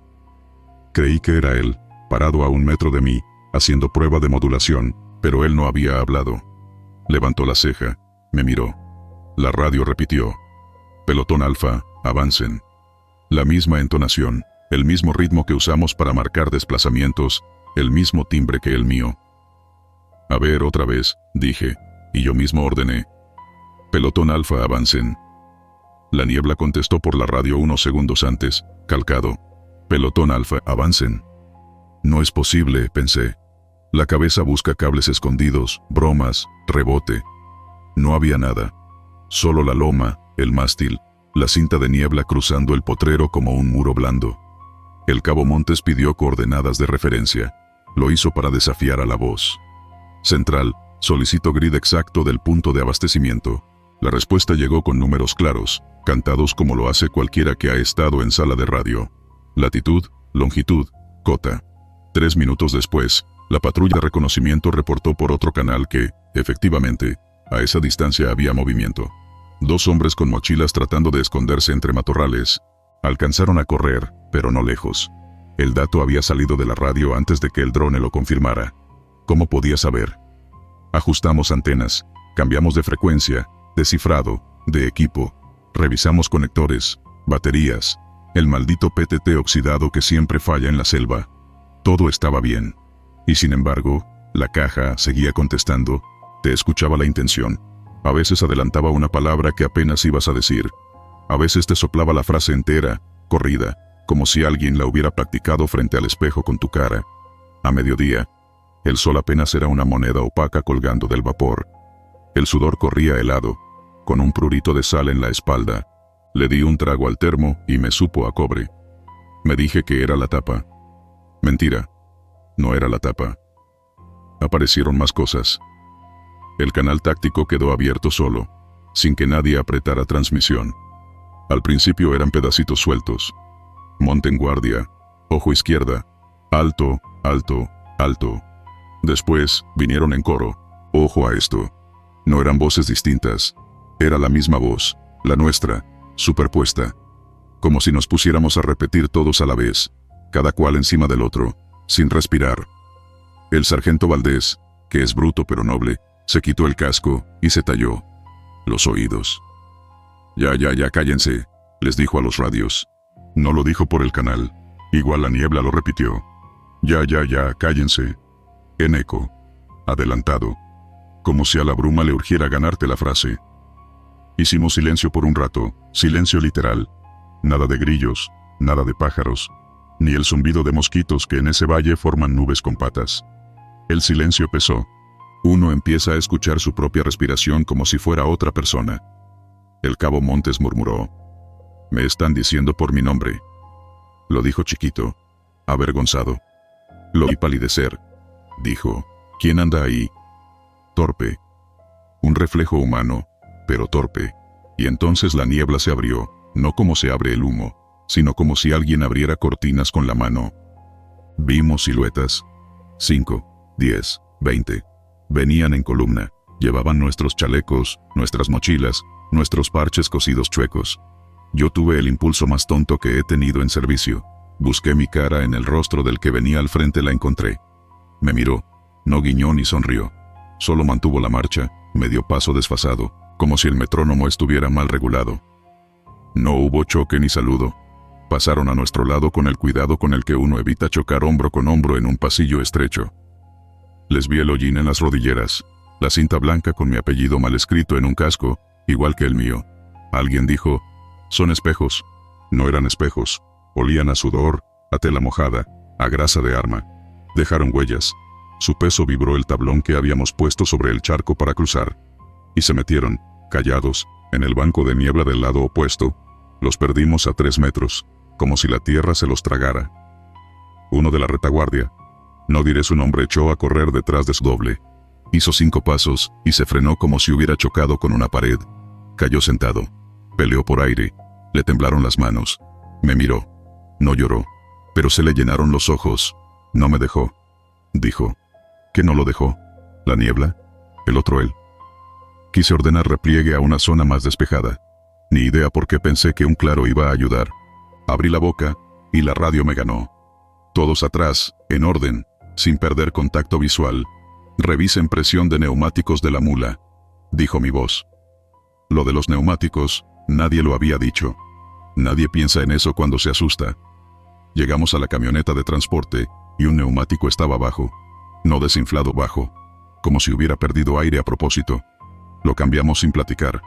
Creí que era él, parado a 1 metro de mí, haciendo prueba de modulación, pero él no había hablado. Levantó la ceja, me miró. La radio repitió. Pelotón Alfa, avancen. La misma entonación, el mismo ritmo que usamos para marcar desplazamientos, el mismo timbre que el mío. A ver otra vez, dije, y yo mismo ordené. Pelotón Alfa, avancen. La niebla contestó por la radio unos segundos antes, calcado. Pelotón Alfa, avancen. No es posible, pensé. La cabeza busca cables escondidos, bromas, rebote. No había nada. Solo la loma, el mástil, la cinta de niebla cruzando el potrero como un muro blando. El cabo Montes pidió coordenadas de referencia. Lo hizo para desafiar a la voz. Central, solicito grid exacto del punto de abastecimiento. La respuesta llegó con números claros, cantados como lo hace cualquiera que ha estado en sala de radio. Latitud, longitud, cota. 3 minutos después, la patrulla de reconocimiento reportó por otro canal que, efectivamente, a esa distancia había movimiento. 2 hombres con mochilas tratando de esconderse entre matorrales. Alcanzaron a correr, pero no lejos. El dato había salido de la radio antes de que el drone lo confirmara. ¿Cómo podía saber? Ajustamos antenas, cambiamos de frecuencia, de cifrado, de equipo, revisamos conectores, baterías, el maldito PTT oxidado que siempre falla en la selva. Todo estaba bien. Y sin embargo, la caja seguía contestando, te escuchaba la intención. A veces adelantaba una palabra que apenas ibas a decir. A veces te soplaba la frase entera, corrida, como si alguien la hubiera practicado frente al espejo con tu cara. A mediodía, el sol apenas era una moneda opaca colgando del vapor. El sudor corría helado, con un prurito de sal en la espalda. Le di un trago al termo y me supo a cobre. Me dije que era la tapa. Mentira. No era la tapa. Aparecieron más cosas. El canal táctico quedó abierto solo, sin que nadie apretara transmisión. Al principio eran pedacitos sueltos. Monte en guardia, ojo izquierda, alto, alto, alto. Después, vinieron en coro, ojo a esto. No eran voces distintas. Era la misma voz, la nuestra, superpuesta. Como si nos pusiéramos a repetir todos a la vez, cada cual encima del otro, sin respirar. El sargento Valdés, que es bruto pero noble, se quitó el casco y se talló los oídos. Ya, cállense, les dijo a los radios. No lo dijo por el canal. Igual la niebla lo repitió. Ya, cállense. En eco. Adelantado. Como si a la bruma le urgiera ganarte la frase. Hicimos silencio por un rato, silencio literal. Nada de grillos, nada de pájaros, ni el zumbido de mosquitos que en ese valle forman nubes con patas. El silencio pesó. Uno empieza a escuchar su propia respiración como si fuera otra persona. El cabo Montes murmuró. Me están diciendo por mi nombre. Lo dijo chiquito, avergonzado. Lo vi palidecer. Dijo, ¿quién anda ahí? Torpe. Un reflejo humano, pero torpe. Y entonces la niebla se abrió, no como se abre el humo, sino como si alguien abriera cortinas con la mano. Vimos siluetas. 5, 10, 20. Venían en columna, llevaban nuestros chalecos, nuestras mochilas, nuestros parches cosidos chuecos. Yo tuve el impulso más tonto que he tenido en servicio. Busqué mi cara en el rostro del que venía al frente, la encontré. Me miró, no guiñó ni sonrió. Solo mantuvo la marcha, me dio paso desfasado, como si el metrónomo estuviera mal regulado. No hubo choque ni saludo. Pasaron a nuestro lado con el cuidado con el que uno evita chocar hombro con hombro en un pasillo estrecho. Les vi el hollín en las rodilleras, la cinta blanca con mi apellido mal escrito en un casco, igual que el mío. Alguien dijo, son espejos. No eran espejos, olían a sudor, a tela mojada, a grasa de arma. Dejaron huellas. Su peso vibró el tablón que habíamos puesto sobre el charco para cruzar. Y se metieron, callados, en el banco de niebla del lado opuesto. Los perdimos a 3 metros, como si la tierra se los tragara. Uno de la retaguardia, no diré su nombre, echó a correr detrás de su doble. Hizo 5 pasos y se frenó como si hubiera chocado con una pared. Cayó sentado. Peleó por aire. Le temblaron las manos. Me miró. No lloró, pero se le llenaron los ojos. No me dejó. Dijo. ¿Que no lo dejó? ¿La niebla? El otro él. Quise ordenar repliegue a una zona más despejada. Ni idea por qué pensé que un claro iba a ayudar. Abrí la boca, y la radio me ganó. Todos atrás, en orden, sin perder contacto visual. Revisen presión de neumáticos de la mula, dijo mi voz. Lo de los neumáticos, nadie lo había dicho. Nadie piensa en eso cuando se asusta. Llegamos a la camioneta de transporte, y un neumático estaba bajo. No desinflado bajo. Como si hubiera perdido aire a propósito. Lo cambiamos sin platicar.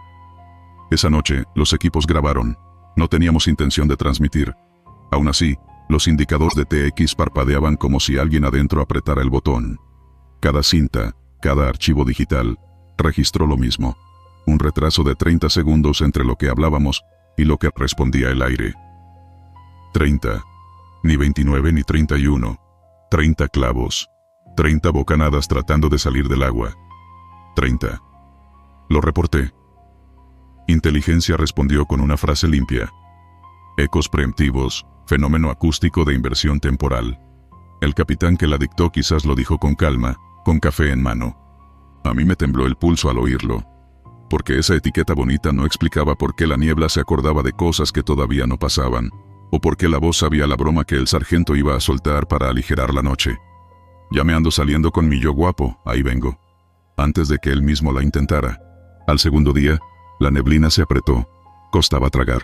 Esa noche, los equipos grabaron. No teníamos intención de transmitir. Aún así, los indicadores de TX parpadeaban como si alguien adentro apretara el botón. Cada cinta, cada archivo digital, registró lo mismo. Un retraso de 30 segundos entre lo que hablábamos y lo que respondía el aire. 30. Ni 29 ni 31. 30 clavos. 30 bocanadas tratando de salir del agua. 30. Lo reporté. Inteligencia respondió con una frase limpia. Ecos preemptivos, fenómeno acústico de inversión temporal. El capitán que la dictó quizás lo dijo con calma, con café en mano. A mí me tembló el pulso al oírlo. Porque esa etiqueta bonita no explicaba por qué la niebla se acordaba de cosas que todavía no pasaban, o por qué la voz sabía la broma que el sargento iba a soltar para aligerar la noche. Ya me ando saliendo con mi yo guapo, ahí vengo. Antes de que él mismo la intentara. Al segundo día, la neblina se apretó. Costaba tragar.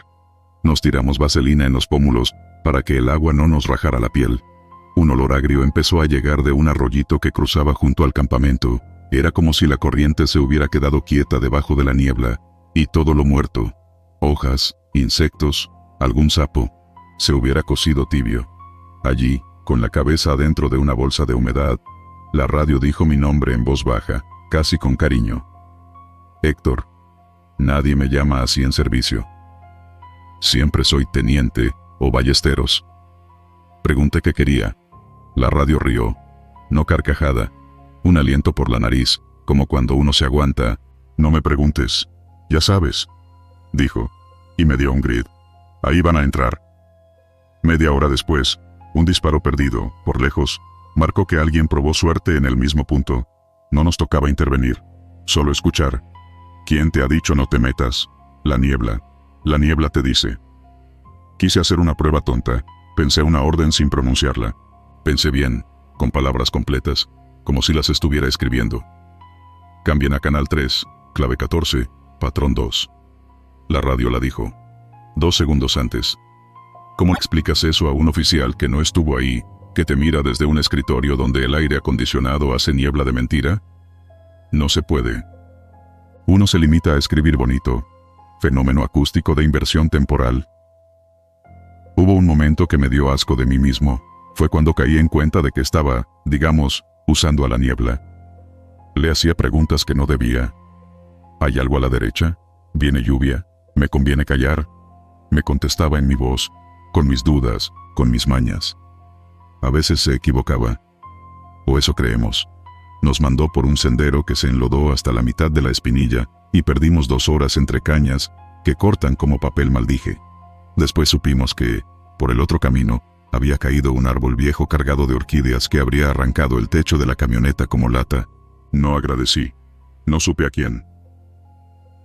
Nos tiramos vaselina en los pómulos para que el agua no nos rajara la piel. Un olor agrio empezó a llegar de un arroyito que cruzaba junto al campamento. Era como si la corriente se hubiera quedado quieta debajo de la niebla, y todo lo muerto, hojas, insectos, algún sapo, se hubiera cocido tibio. Allí, con la cabeza adentro de una bolsa de humedad, la radio dijo mi nombre en voz baja, casi con cariño. Héctor. Nadie me llama así en servicio. Siempre soy teniente o ballesteros. Pregunté qué quería. La radio rió. No carcajada. Un aliento por la nariz, como cuando uno se aguanta. No me preguntes. Ya sabes. Dijo. Y me dio un grid. Ahí van a entrar. Media hora después, un disparo perdido, por lejos, marcó que alguien probó suerte en el mismo punto. No nos tocaba intervenir. Solo escuchar. ¿Quién te ha dicho no te metas? La niebla. La niebla te dice. Quise hacer una prueba tonta. Pensé una orden sin pronunciarla. Pensé bien, con palabras completas, como si las estuviera escribiendo. Cambien a canal 3, clave 14, patrón 2. La radio la dijo. 2 segundos antes. ¿Cómo explicas eso a un oficial que no estuvo ahí, que te mira desde un escritorio donde el aire acondicionado hace niebla de mentira? No se puede. Uno se limita a escribir bonito. Fenómeno acústico de inversión temporal. Hubo un momento que me dio asco de mí mismo. Fue cuando caí en cuenta de que estaba, digamos, usando a la niebla. Le hacía preguntas que no debía. ¿Hay algo a la derecha? ¿Viene lluvia? ¿Me conviene callar? Me contestaba en mi voz, con mis dudas, con mis mañas. A veces se equivocaba. O eso creemos. Nos mandó por un sendero que se enlodó hasta la mitad de la espinilla, y perdimos 2 horas entre cañas, que cortan como papel maldije. Después supimos que, por el otro camino, había caído un árbol viejo cargado de orquídeas que habría arrancado el techo de la camioneta como lata. No agradecí. No supe a quién.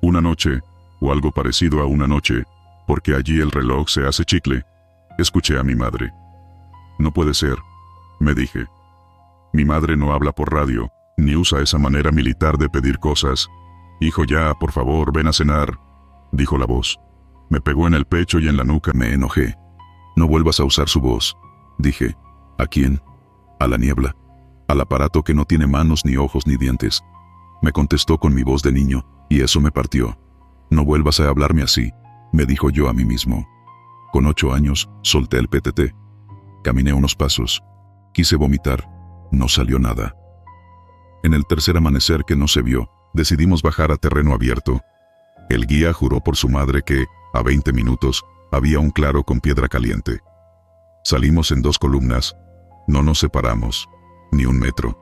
Una noche, o algo parecido a una noche, porque allí el reloj se hace chicle, escuché a mi madre. No puede ser, me dije. Mi madre no habla por radio, ni usa esa manera militar de pedir cosas. Hijo, ya, por favor, ven a cenar, dijo la voz. Me pegó en el pecho y en la nuca. Me enojé. No vuelvas a usar su voz, dije. ¿A quién? A la niebla. Al aparato que no tiene manos ni ojos ni dientes. Me contestó con mi voz de niño, y eso me partió. No vuelvas a hablarme así, me dijo yo a mí mismo. Con 8 años, solté el PTT. Caminé unos pasos. Quise vomitar. No salió nada. En el tercer amanecer que no se vio, decidimos bajar a terreno abierto. El guía juró por su madre que, a 20 minutos, había un claro con piedra caliente. Salimos en 2 columnas. No nos separamos. Ni un metro.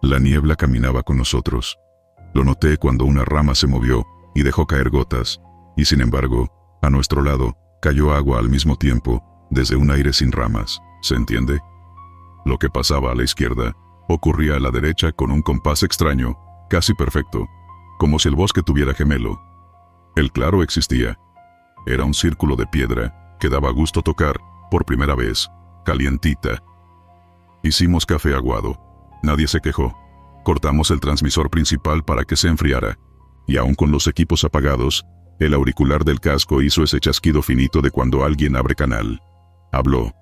La niebla caminaba con nosotros. Lo noté cuando una rama se movió y dejó caer gotas, y sin embargo, a nuestro lado, cayó agua al mismo tiempo, desde un aire sin ramas, ¿se entiende? Lo que pasaba a la izquierda, Ocurría a la derecha con un compás extraño, casi perfecto, como si el bosque tuviera gemelo. El claro existía. Era un círculo de piedra, que daba gusto tocar, por primera vez, calientita. Hicimos café aguado. Nadie se quejó. Cortamos el transmisor principal para que se enfriara. Y aún con los equipos apagados, el auricular del casco hizo ese chasquido finito de cuando alguien abre canal. Habló.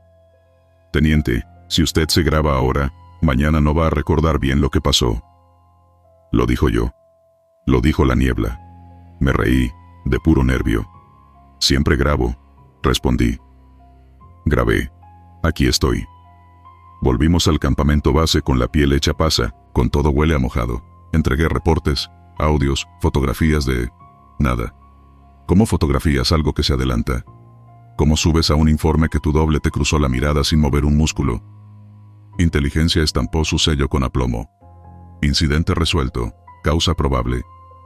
«Teniente, si usted se graba ahora, mañana no va a recordar bien lo que pasó». Lo dijo yo. Lo dijo la niebla. Me reí, de puro nervio. «Siempre grabo», respondí. Grabé. Aquí estoy. Volvimos al campamento base con la piel hecha pasa, con todo huele a mojado. Entregué reportes, audios, fotografías de... nada. ¿Cómo fotografías algo que se adelanta? ¿Cómo subes a un informe que tu doble te cruzó la mirada sin mover un músculo? Inteligencia estampó su sello con aplomo. Incidente resuelto. Causa probable.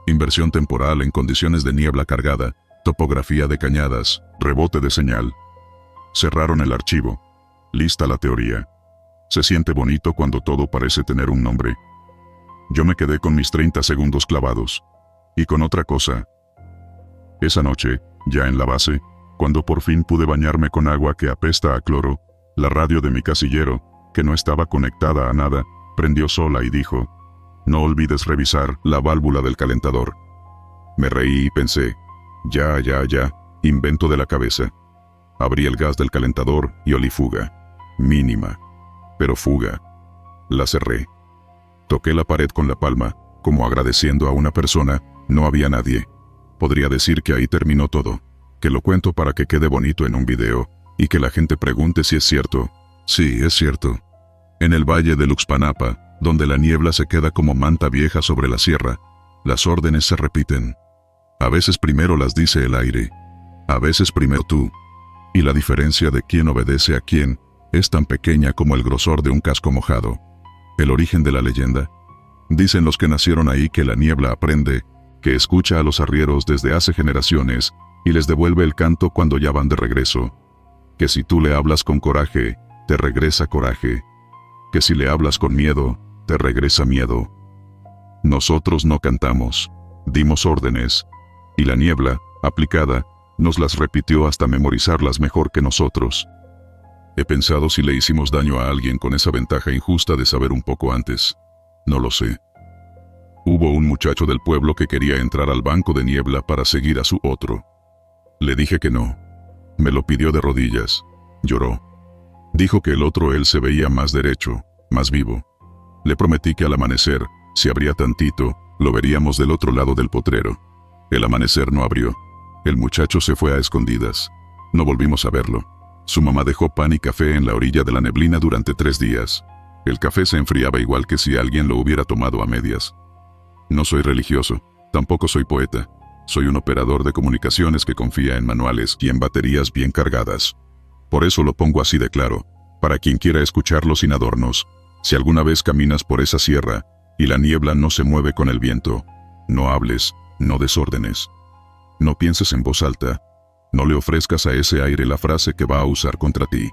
Inversión temporal en condiciones de niebla cargada. Topografía de cañadas. Rebote de señal. Cerraron el archivo. Lista la teoría. Se siente bonito cuando todo parece tener un nombre. Yo me quedé con mis 30 segundos clavados. Y con otra cosa. Esa noche, ya en la base, cuando por fin pude bañarme con agua que apesta a cloro, la radio de mi casillero, que no estaba conectada a nada, prendió sola y dijo: «No olvides revisar la válvula del calentador». Me reí y pensé: ya, invento de la cabeza. Abrí el gas del calentador y olí fuga. Mínima. Pero fuga. La cerré. Toqué la pared con la palma, como agradeciendo a una persona. No había nadie. Podría decir que ahí terminó todo, que lo cuento para que quede bonito en un video, y que la gente pregunte si es cierto. Sí, es cierto. En el valle de Luxpanapa, donde la niebla se queda como manta vieja sobre la sierra, las órdenes se repiten. A veces primero las dice el aire, a veces primero tú, y la diferencia de quién obedece a quién es tan pequeña como el grosor de un casco mojado. El origen de la leyenda. Dicen los que nacieron ahí que la niebla aprende, que escucha a los arrieros desde hace generaciones y les devuelve el canto cuando ya van de regreso. Que si tú le hablas con coraje, te regresa coraje. Que si le hablas con miedo, te regresa miedo. Nosotros no cantamos, dimos órdenes, y la niebla, aplicada, nos las repitió hasta memorizarlas mejor que nosotros. He pensado si le hicimos daño a alguien con esa ventaja injusta de saber un poco antes. No lo sé. Hubo un muchacho del pueblo que quería entrar al banco de niebla para seguir a su otro. Le dije que no. Me lo pidió de rodillas. Lloró. Dijo que el otro él se veía más derecho, más vivo. Le prometí que al amanecer, si abría tantito, lo veríamos del otro lado del potrero. El amanecer no abrió. El muchacho se fue a escondidas. No volvimos a verlo. Su mamá dejó pan y café en la orilla de la neblina durante 3 días. El café se enfriaba igual que si alguien lo hubiera tomado a medias. No soy religioso, tampoco soy poeta. Soy un operador de comunicaciones que confía en manuales y en baterías bien cargadas. Por eso lo pongo así de claro, para quien quiera escucharlo sin adornos. Si alguna vez caminas por esa sierra, y la niebla no se mueve con el viento, no hables, no desórdenes. No pienses en voz alta. No le ofrezcas a ese aire la frase que va a usar contra ti.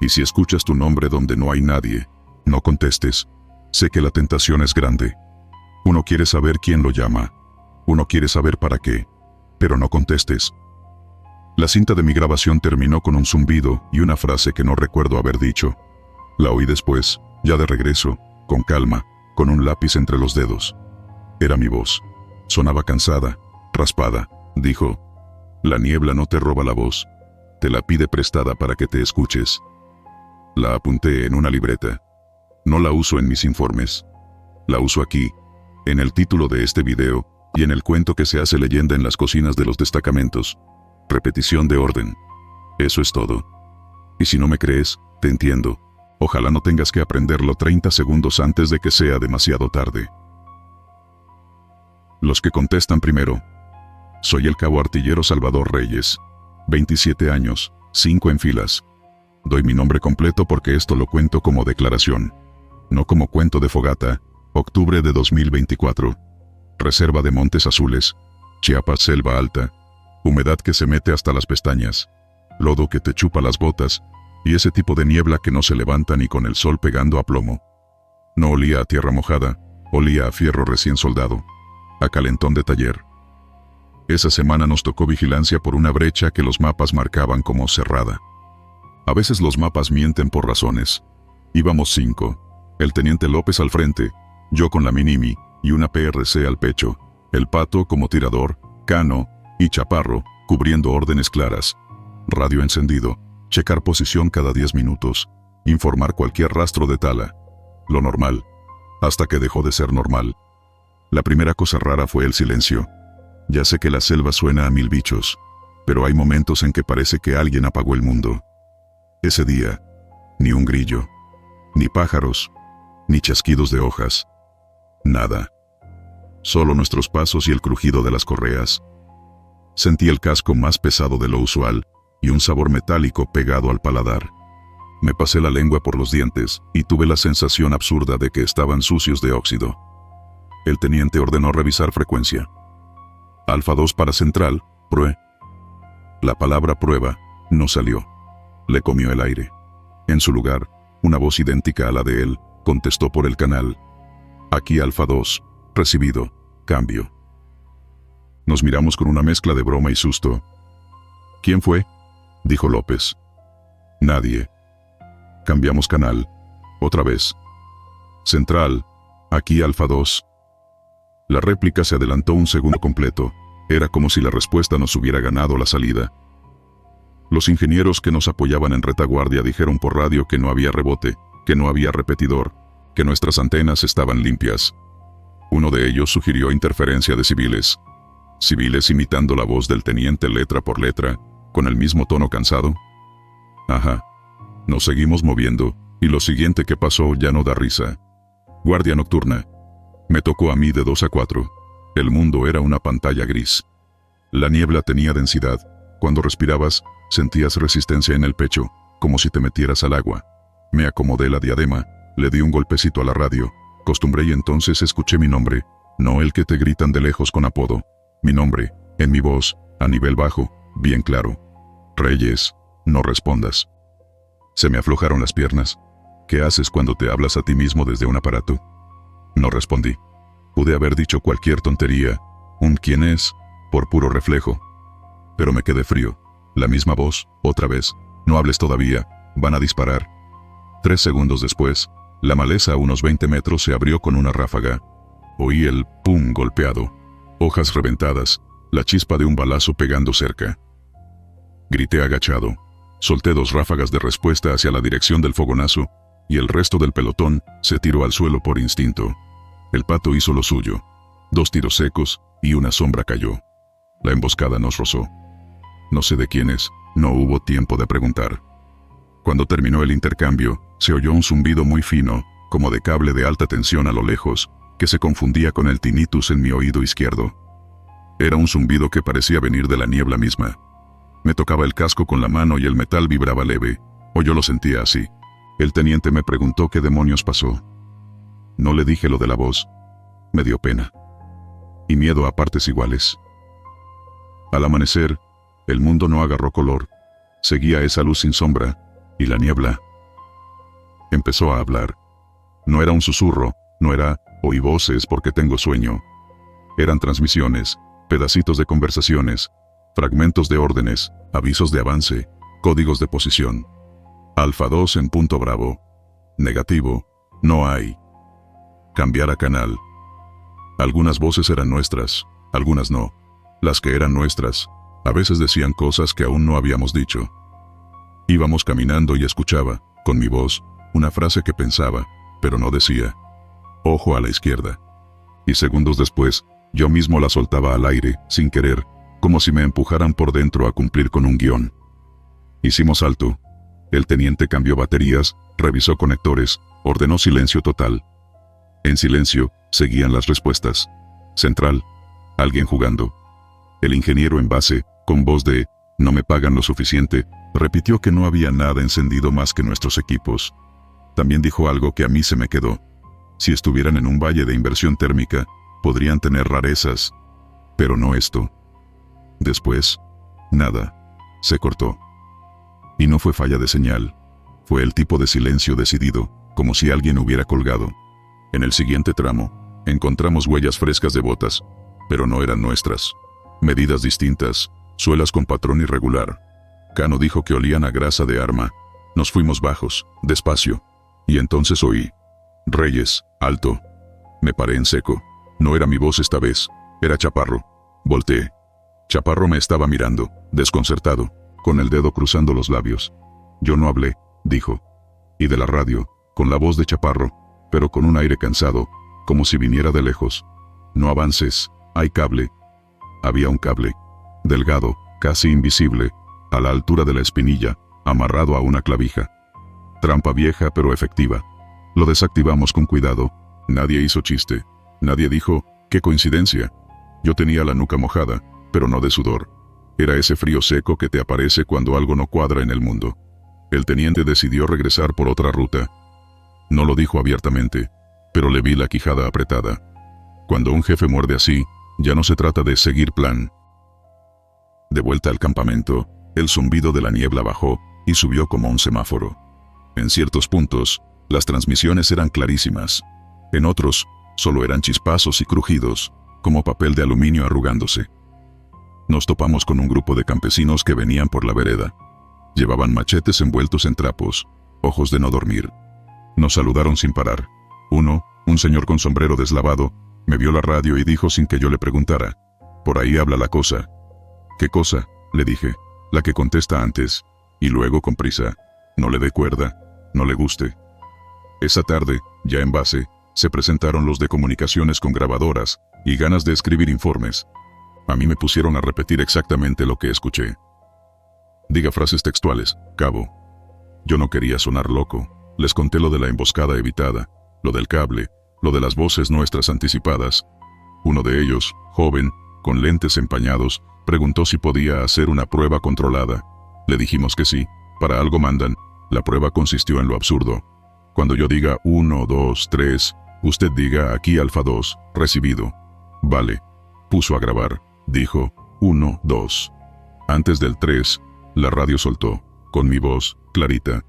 Y si escuchas tu nombre donde no hay nadie, no contestes. Sé que la tentación es grande. Uno quiere saber quién lo llama. Uno quiere saber para qué. Pero no contestes. La cinta de mi grabación terminó con un zumbido y una frase que no recuerdo haber dicho. La oí después, ya de regreso, con calma, con un lápiz entre los dedos. Era mi voz. Sonaba cansada, raspada. Dijo: «La niebla no te roba la voz. Te la pide prestada para que te escuches». La apunté en una libreta. No la uso en mis informes. La uso aquí, en el título de este video, y en el cuento que se hace leyenda en las cocinas de los destacamentos. Repetición de orden. Eso es todo. Y si no me crees, te entiendo. Ojalá no tengas que aprenderlo 30 segundos antes de que sea demasiado tarde. Los que contestan primero. Soy el cabo artillero Salvador Reyes. 27 años, 5 en filas. Doy mi nombre completo porque esto lo cuento como declaración. No como cuento de fogata. Octubre de 2024. Reserva de Montes Azules. Chiapas, selva alta. Humedad que se mete hasta las pestañas. Lodo que te chupa las botas. Y ese tipo de niebla que no se levanta ni con el sol pegando a plomo. No olía a tierra mojada, olía a fierro recién soldado, a calentón de taller. Esa semana nos tocó vigilancia por una brecha que los mapas marcaban como cerrada. A veces los mapas mienten por razones. Íbamos 5. El teniente López al frente, yo con la Minimi y una PRC al pecho, el Pato como tirador, Cano y Chaparro cubriendo órdenes claras. Radio encendido, checar posición cada 10 minutos, informar cualquier rastro de tala. Lo normal, hasta que dejó de ser normal. La primera cosa rara fue el silencio. Ya sé que la selva suena a 1000 bichos, pero hay momentos en que parece que alguien apagó el mundo. Ese día, ni un grillo, ni pájaros, ni chasquidos de hojas. Nada. Solo nuestros pasos y el crujido de las correas. Sentí el casco más pesado de lo usual y un sabor metálico pegado al paladar. Me pasé la lengua por los dientes y tuve la sensación absurda de que estaban sucios de óxido. El teniente ordenó revisar frecuencia. Alfa 2 para central, prue. La palabra prueba no salió. Le comió el aire. En su lugar, una voz idéntica a la de él contestó por el canal. Aquí Alfa 2, recibido, cambio. Nos miramos con una mezcla de broma y susto. ¿Quién fue?, dijo López. Nadie. Cambiamos canal. Otra vez. Central, aquí Alfa 2. La réplica se adelantó un segundo completo. Era como si la respuesta nos hubiera ganado la salida. Los ingenieros que nos apoyaban en retaguardia dijeron por radio que no había rebote, que no había repetidor, que nuestras antenas estaban limpias. Uno de ellos sugirió interferencia de civiles. Civiles imitando la voz del teniente letra por letra, con el mismo tono cansado. Ajá. Nos seguimos moviendo, y lo siguiente que pasó ya no da risa. Guardia nocturna. Me tocó a mí de 2 a 4. El mundo era una pantalla gris. La niebla tenía densidad. Cuando respirabas, sentías resistencia en el pecho, como si te metieras al agua. Me acomodé la diadema, le di un golpecito a la radio, costumbré y entonces escuché mi nombre, no el que te gritan de lejos con apodo. Mi nombre, en mi voz, a nivel bajo, bien claro. Reyes, no respondas. Se me aflojaron las piernas. ¿Qué haces cuando te hablas a ti mismo desde un aparato? No respondí. Pude haber dicho cualquier tontería, un ¿quién es?, por puro reflejo. Pero me quedé frío. La misma voz, otra vez. No hables todavía, van a disparar. 3 segundos después, la maleza a unos 20 metros se abrió con una ráfaga. Oí el pum golpeado. Hojas reventadas, la chispa de un balazo pegando cerca. Grité agachado. Solté 2 ráfagas de respuesta hacia la dirección del fogonazo, y el resto del pelotón se tiró al suelo por instinto. El Pato hizo lo suyo. 2 tiros secos, y una sombra cayó. La emboscada nos rozó. No sé de quiénes, no hubo tiempo de preguntar. Cuando terminó el intercambio, se oyó un zumbido muy fino, como de cable de alta tensión a lo lejos, que se confundía con el tinnitus en mi oído izquierdo. Era un zumbido que parecía venir de la niebla misma. Me tocaba el casco con la mano y el metal vibraba leve, o yo lo sentía así. El teniente me preguntó qué demonios pasó. No le dije lo de la voz. Me dio pena. Y miedo a partes iguales. Al amanecer, el mundo no agarró color. Seguía esa luz sin sombra, y la niebla. Empezó a hablar. No era un susurro, no era oí voces porque tengo sueño. Eran transmisiones, pedacitos de conversaciones, fragmentos de órdenes, avisos de avance, códigos de posición. Alfa 2 en punto bravo. Negativo, no hay. Cambiar a canal. Algunas voces eran nuestras, algunas no. Las que eran nuestras, a veces decían cosas que aún no habíamos dicho. Íbamos caminando y escuchaba, con mi voz, una frase que pensaba, pero no decía. Ojo a la izquierda. Y segundos después, yo mismo la soltaba al aire, sin querer, como si me empujaran por dentro a cumplir con un guión. Hicimos alto. El teniente cambió baterías, revisó conectores, ordenó silencio total. En silencio, seguían las respuestas. Central. Alguien jugando. El ingeniero en base, con voz de «no me pagan lo suficiente», repitió que no había nada encendido más que nuestros equipos. También dijo algo que a mí se me quedó. Si estuvieran en un valle de inversión térmica, podrían tener rarezas. Pero no esto. Después, nada. Se cortó. Y no fue falla de señal. Fue el tipo de silencio decidido, como si alguien hubiera colgado. En el siguiente tramo, encontramos huellas frescas de botas, pero no eran nuestras. Medidas distintas, suelas con patrón irregular. Cano dijo que olían a grasa de arma. Nos fuimos bajos, despacio, y entonces oí: Reyes, alto. Me paré en seco. No era mi voz esta vez, era Chaparro. Volteé. Chaparro me estaba mirando, desconcertado, con el dedo cruzando los labios. Yo no hablé, dijo. Y de la radio, con la voz de Chaparro, pero con un aire cansado, como si viniera de lejos: No avances, hay cable. Había un cable, delgado, casi invisible, a la altura de la espinilla, amarrado a una clavija. Trampa vieja pero efectiva. Lo desactivamos con cuidado. Nadie hizo chiste. Nadie dijo: ¡qué coincidencia! Yo tenía la nuca mojada, pero no de sudor. Era ese frío seco que te aparece cuando algo no cuadra en el mundo. El teniente decidió regresar por otra ruta. No lo dijo abiertamente, pero le vi la quijada apretada. Cuando un jefe muerde así, ya no se trata de seguir plan. De vuelta al campamento, el zumbido de la niebla bajó y subió como un semáforo. En ciertos puntos, las transmisiones eran clarísimas. En otros, solo eran chispazos y crujidos, como papel de aluminio arrugándose. Nos topamos con un grupo de campesinos que venían por la vereda. Llevaban machetes envueltos en trapos, ojos de no dormir. Nos saludaron sin parar. Uno, un señor con sombrero deslavado, me vio la radio y dijo sin que yo le preguntara: «Por ahí habla la cosa». «¿Qué cosa?», le dije. «La que contesta antes». Y luego con prisa: «No le dé cuerda, no le guste». Esa tarde, ya en base, se presentaron los de comunicaciones con grabadoras y ganas de escribir informes. A mí me pusieron a repetir exactamente lo que escuché. «Diga frases textuales, cabo». Yo no quería sonar loco. Les conté lo de la emboscada evitada, lo del cable, lo de las voces nuestras anticipadas. Uno de ellos, joven, con lentes empañados, preguntó si podía hacer una prueba controlada. Le dijimos que sí, para algo mandan. La prueba consistió en lo absurdo. Cuando yo diga 1, 2, 3, usted diga aquí Alfa 2, recibido. Vale. Puso a grabar. Dijo 1, 2. Antes del 3, la radio soltó, con mi voz, clarita: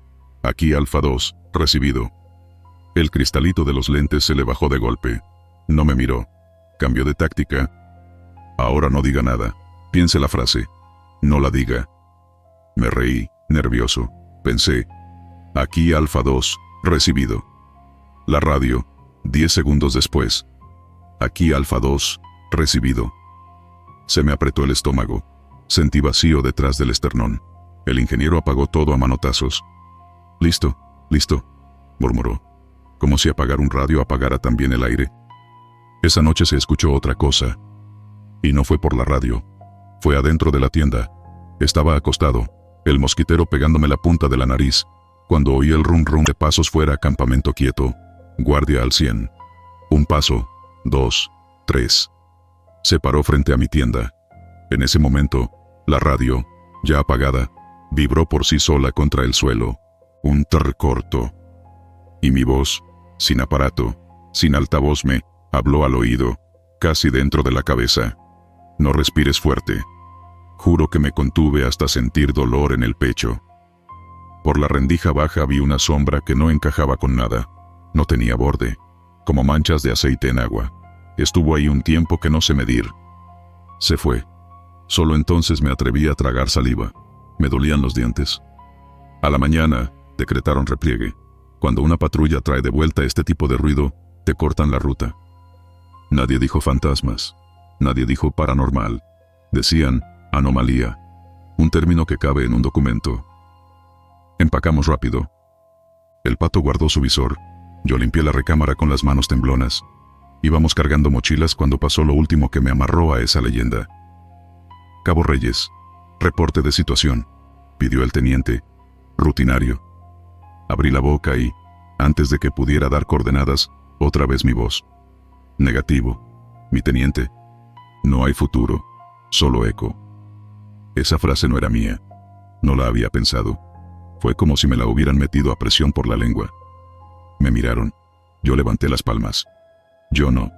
aquí Alfa 2, recibido. El cristalito de los lentes se le bajó de golpe. No me miró. Cambió de táctica. Ahora no diga nada. Piense la frase. No la diga. Me reí, nervioso. Pensé: aquí Alfa 2, recibido. La radio, 10 segundos después: aquí Alfa 2, recibido. Se me apretó el estómago. Sentí vacío detrás del esternón. El ingeniero apagó todo a manotazos. «Listo, listo», murmuró. Como si apagar un radio apagara también el aire. Esa noche se escuchó otra cosa. Y no fue por la radio. Fue adentro de la tienda. Estaba acostado, el mosquitero pegándome la punta de la nariz, cuando oí el rum rum de pasos fuera. Campamento quieto. Guardia al 100. Un paso, 2, 3. Se paró frente a mi tienda. En ese momento, la radio, ya apagada, vibró por sí sola contra el suelo. Un trrr corto. Y mi voz, sin aparato, sin altavoz, me habló al oído, casi dentro de la cabeza: no respires fuerte. Juro que me contuve hasta sentir dolor en el pecho. Por la rendija baja vi una sombra que no encajaba con nada. No tenía borde, como manchas de aceite en agua. Estuvo ahí un tiempo que no sé medir. Se fue. Solo entonces me atreví a tragar saliva. Me dolían los dientes. A la mañana, decretaron repliegue. Cuando una patrulla trae de vuelta este tipo de ruido, te cortan la ruta. Nadie dijo fantasmas. Nadie dijo paranormal. Decían anomalía. Un término que cabe en un documento. Empacamos rápido. El pato guardó su visor. Yo limpié la recámara con las manos temblonas. Íbamos cargando mochilas cuando pasó lo último que me amarró a esa leyenda. «Cabo Reyes, reporte de situación», pidió el teniente. Rutinario. Abrí la boca y, antes de que pudiera dar coordenadas, otra vez mi voz. «Negativo, mi teniente. No hay futuro, solo eco». Esa frase no era mía. No la había pensado. Fue como si me la hubieran metido a presión por la lengua. Me miraron. Yo levanté las palmas. Yo no.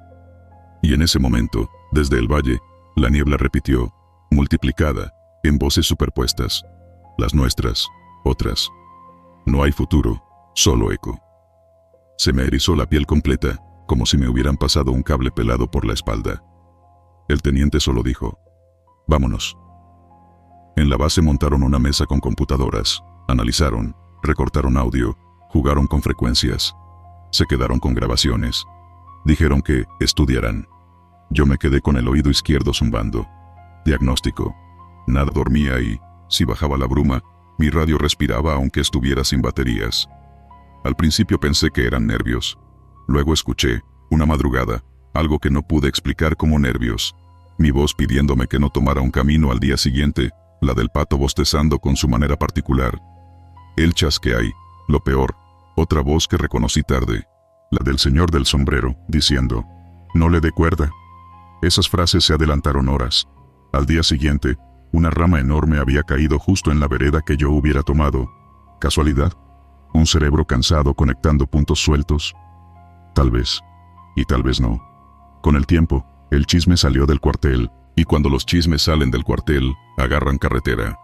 Y en ese momento, desde el valle, la niebla repitió, multiplicada, en voces superpuestas: las nuestras, otras. No hay futuro, solo eco. Se me erizó la piel completa. como si me hubieran pasado un cable pelado por la espalda. El teniente solo dijo: «Vámonos». En la base montaron una mesa con computadoras, analizaron, recortaron audio, jugaron con frecuencias, se quedaron con grabaciones. Dijeron que estudiarán. Yo me quedé con el oído izquierdo zumbando. Diagnóstico. Nada dormía y, si bajaba la bruma, mi radio respiraba aunque estuviera sin baterías. Al principio pensé que eran nervios. Luego escuché, una madrugada, algo que no pude explicar como nervios. Mi voz pidiéndome que no tomara un camino al día siguiente, la del pato bostezando con su manera particular. El chas que hay, lo peor, otra voz que reconocí tarde, la del señor del sombrero, diciendo: «No le dé cuerda». Esas frases se adelantaron horas. Al día siguiente, una rama enorme había caído justo en la vereda que yo hubiera tomado. ¿Casualidad? ¿Un cerebro cansado conectando puntos sueltos? Tal vez. Y tal vez no. Con el tiempo, el chisme salió del cuartel, y cuando los chismes salen del cuartel, agarran carretera.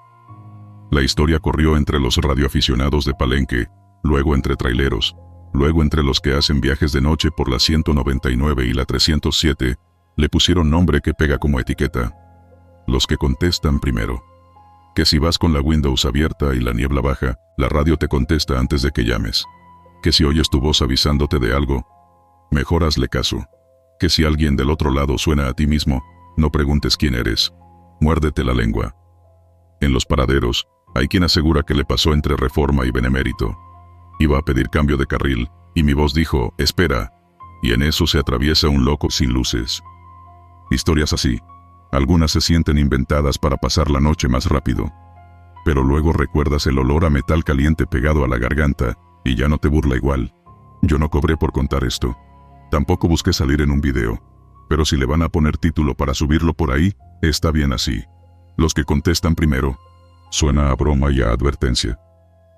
La historia corrió entre los radioaficionados de Palenque, luego entre traileros, luego entre los que hacen viajes de noche por la 199 y la 307, le pusieron nombre que pega como etiqueta. Los que contestan primero. Que si vas con la Windows abierta y la niebla baja, la radio te contesta antes de que llames. Que si oyes tu voz avisándote de algo, mejor hazle caso. Que si alguien del otro lado suena a ti mismo, no preguntes quién eres. Muérdete la lengua. En los paraderos, hay quien asegura que le pasó entre Reforma y Benemérito. Iba a pedir cambio de carril, y mi voz dijo: «Espera», y en eso se atraviesa un loco sin luces. Historias así. Algunas se sienten inventadas para pasar la noche más rápido. Pero luego recuerdas el olor a metal caliente pegado a la garganta, y ya no te burla igual. Yo no cobré por contar esto. Tampoco busqué salir en un video. Pero si le van a poner título para subirlo por ahí, está bien así. Los que contestan primero. Suena a broma y a advertencia.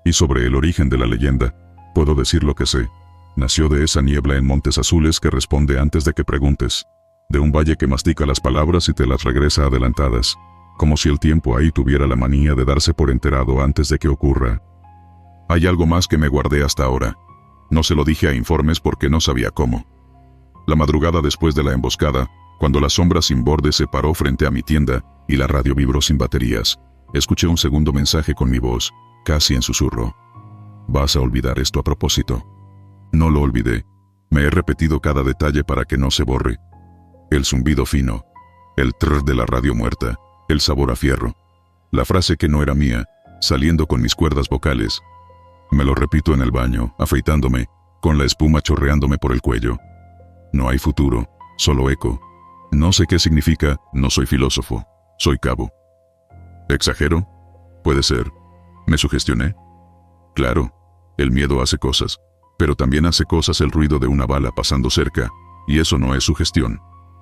Y sobre el origen de la leyenda, puedo decir lo que sé. Nació de esa niebla en Montes Azules que responde antes de que preguntes. De un valle que mastica las palabras y te las regresa adelantadas. Como si el tiempo ahí tuviera la manía de darse por enterado antes de que ocurra. Hay algo más que me guardé hasta ahora. No se lo dije a Informes porque no sabía cómo. La madrugada después de la emboscada, cuando la sombra sin borde se paró frente a mi tienda y la radio vibró sin baterías, escuché un segundo mensaje con mi voz, casi en susurro. «Vas a olvidar esto a propósito». No lo olvidé. Me he repetido cada detalle para que no se borre. El zumbido fino, el trrr de la radio muerta, el sabor a fierro. La frase que no era mía, saliendo con mis cuerdas vocales. Me lo repito en el baño, afeitándome, con la espuma chorreándome por el cuello. No hay futuro, solo eco. No sé qué significa, no soy filósofo, soy cabo. ¿Exagero? Puede ser. ¿Me sugestioné? Claro, el miedo hace cosas, pero también hace cosas el ruido de una bala pasando cerca, y eso no es sugestión.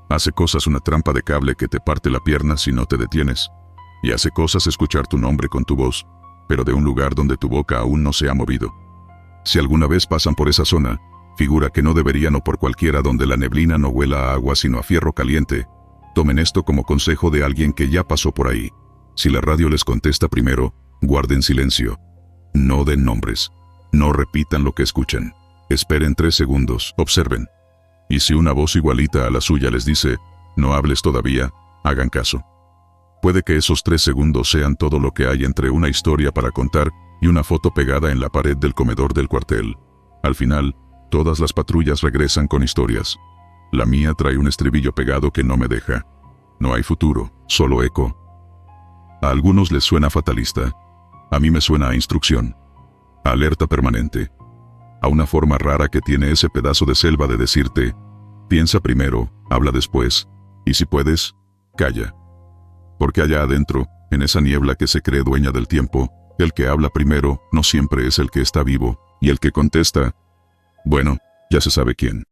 Hace cosas una trampa de cable que te parte la pierna si no te detienes. Y hace cosas escuchar tu nombre con tu voz, pero de un lugar donde tu boca aún no se ha movido. Si alguna vez pasan por esa zona, figura que no deberían o por cualquiera donde la neblina no huela a agua sino a fierro caliente. Tomen esto como consejo de alguien que ya pasó por ahí. Si la radio les contesta primero, guarden silencio. No den nombres. No repitan lo que escuchan. Esperen 3 segundos, observen. Y si una voz igualita a la suya les dice, no hables todavía, hagan caso. Puede que esos 3 segundos sean todo lo que hay entre una historia para contar y una foto pegada en la pared del comedor del cuartel. Al final, todas las patrullas regresan con historias. La mía trae un estribillo pegado que no me deja. No hay futuro, solo eco. A algunos les suena fatalista. A mí me suena a instrucción. A alerta permanente. A una forma rara que tiene ese pedazo de selva de decirte, piensa primero, habla después, y si puedes, calla. Porque allá adentro, en esa niebla que se cree dueña del tiempo, el que habla primero no siempre es el que está vivo, y el que contesta, bueno, ya se sabe quién.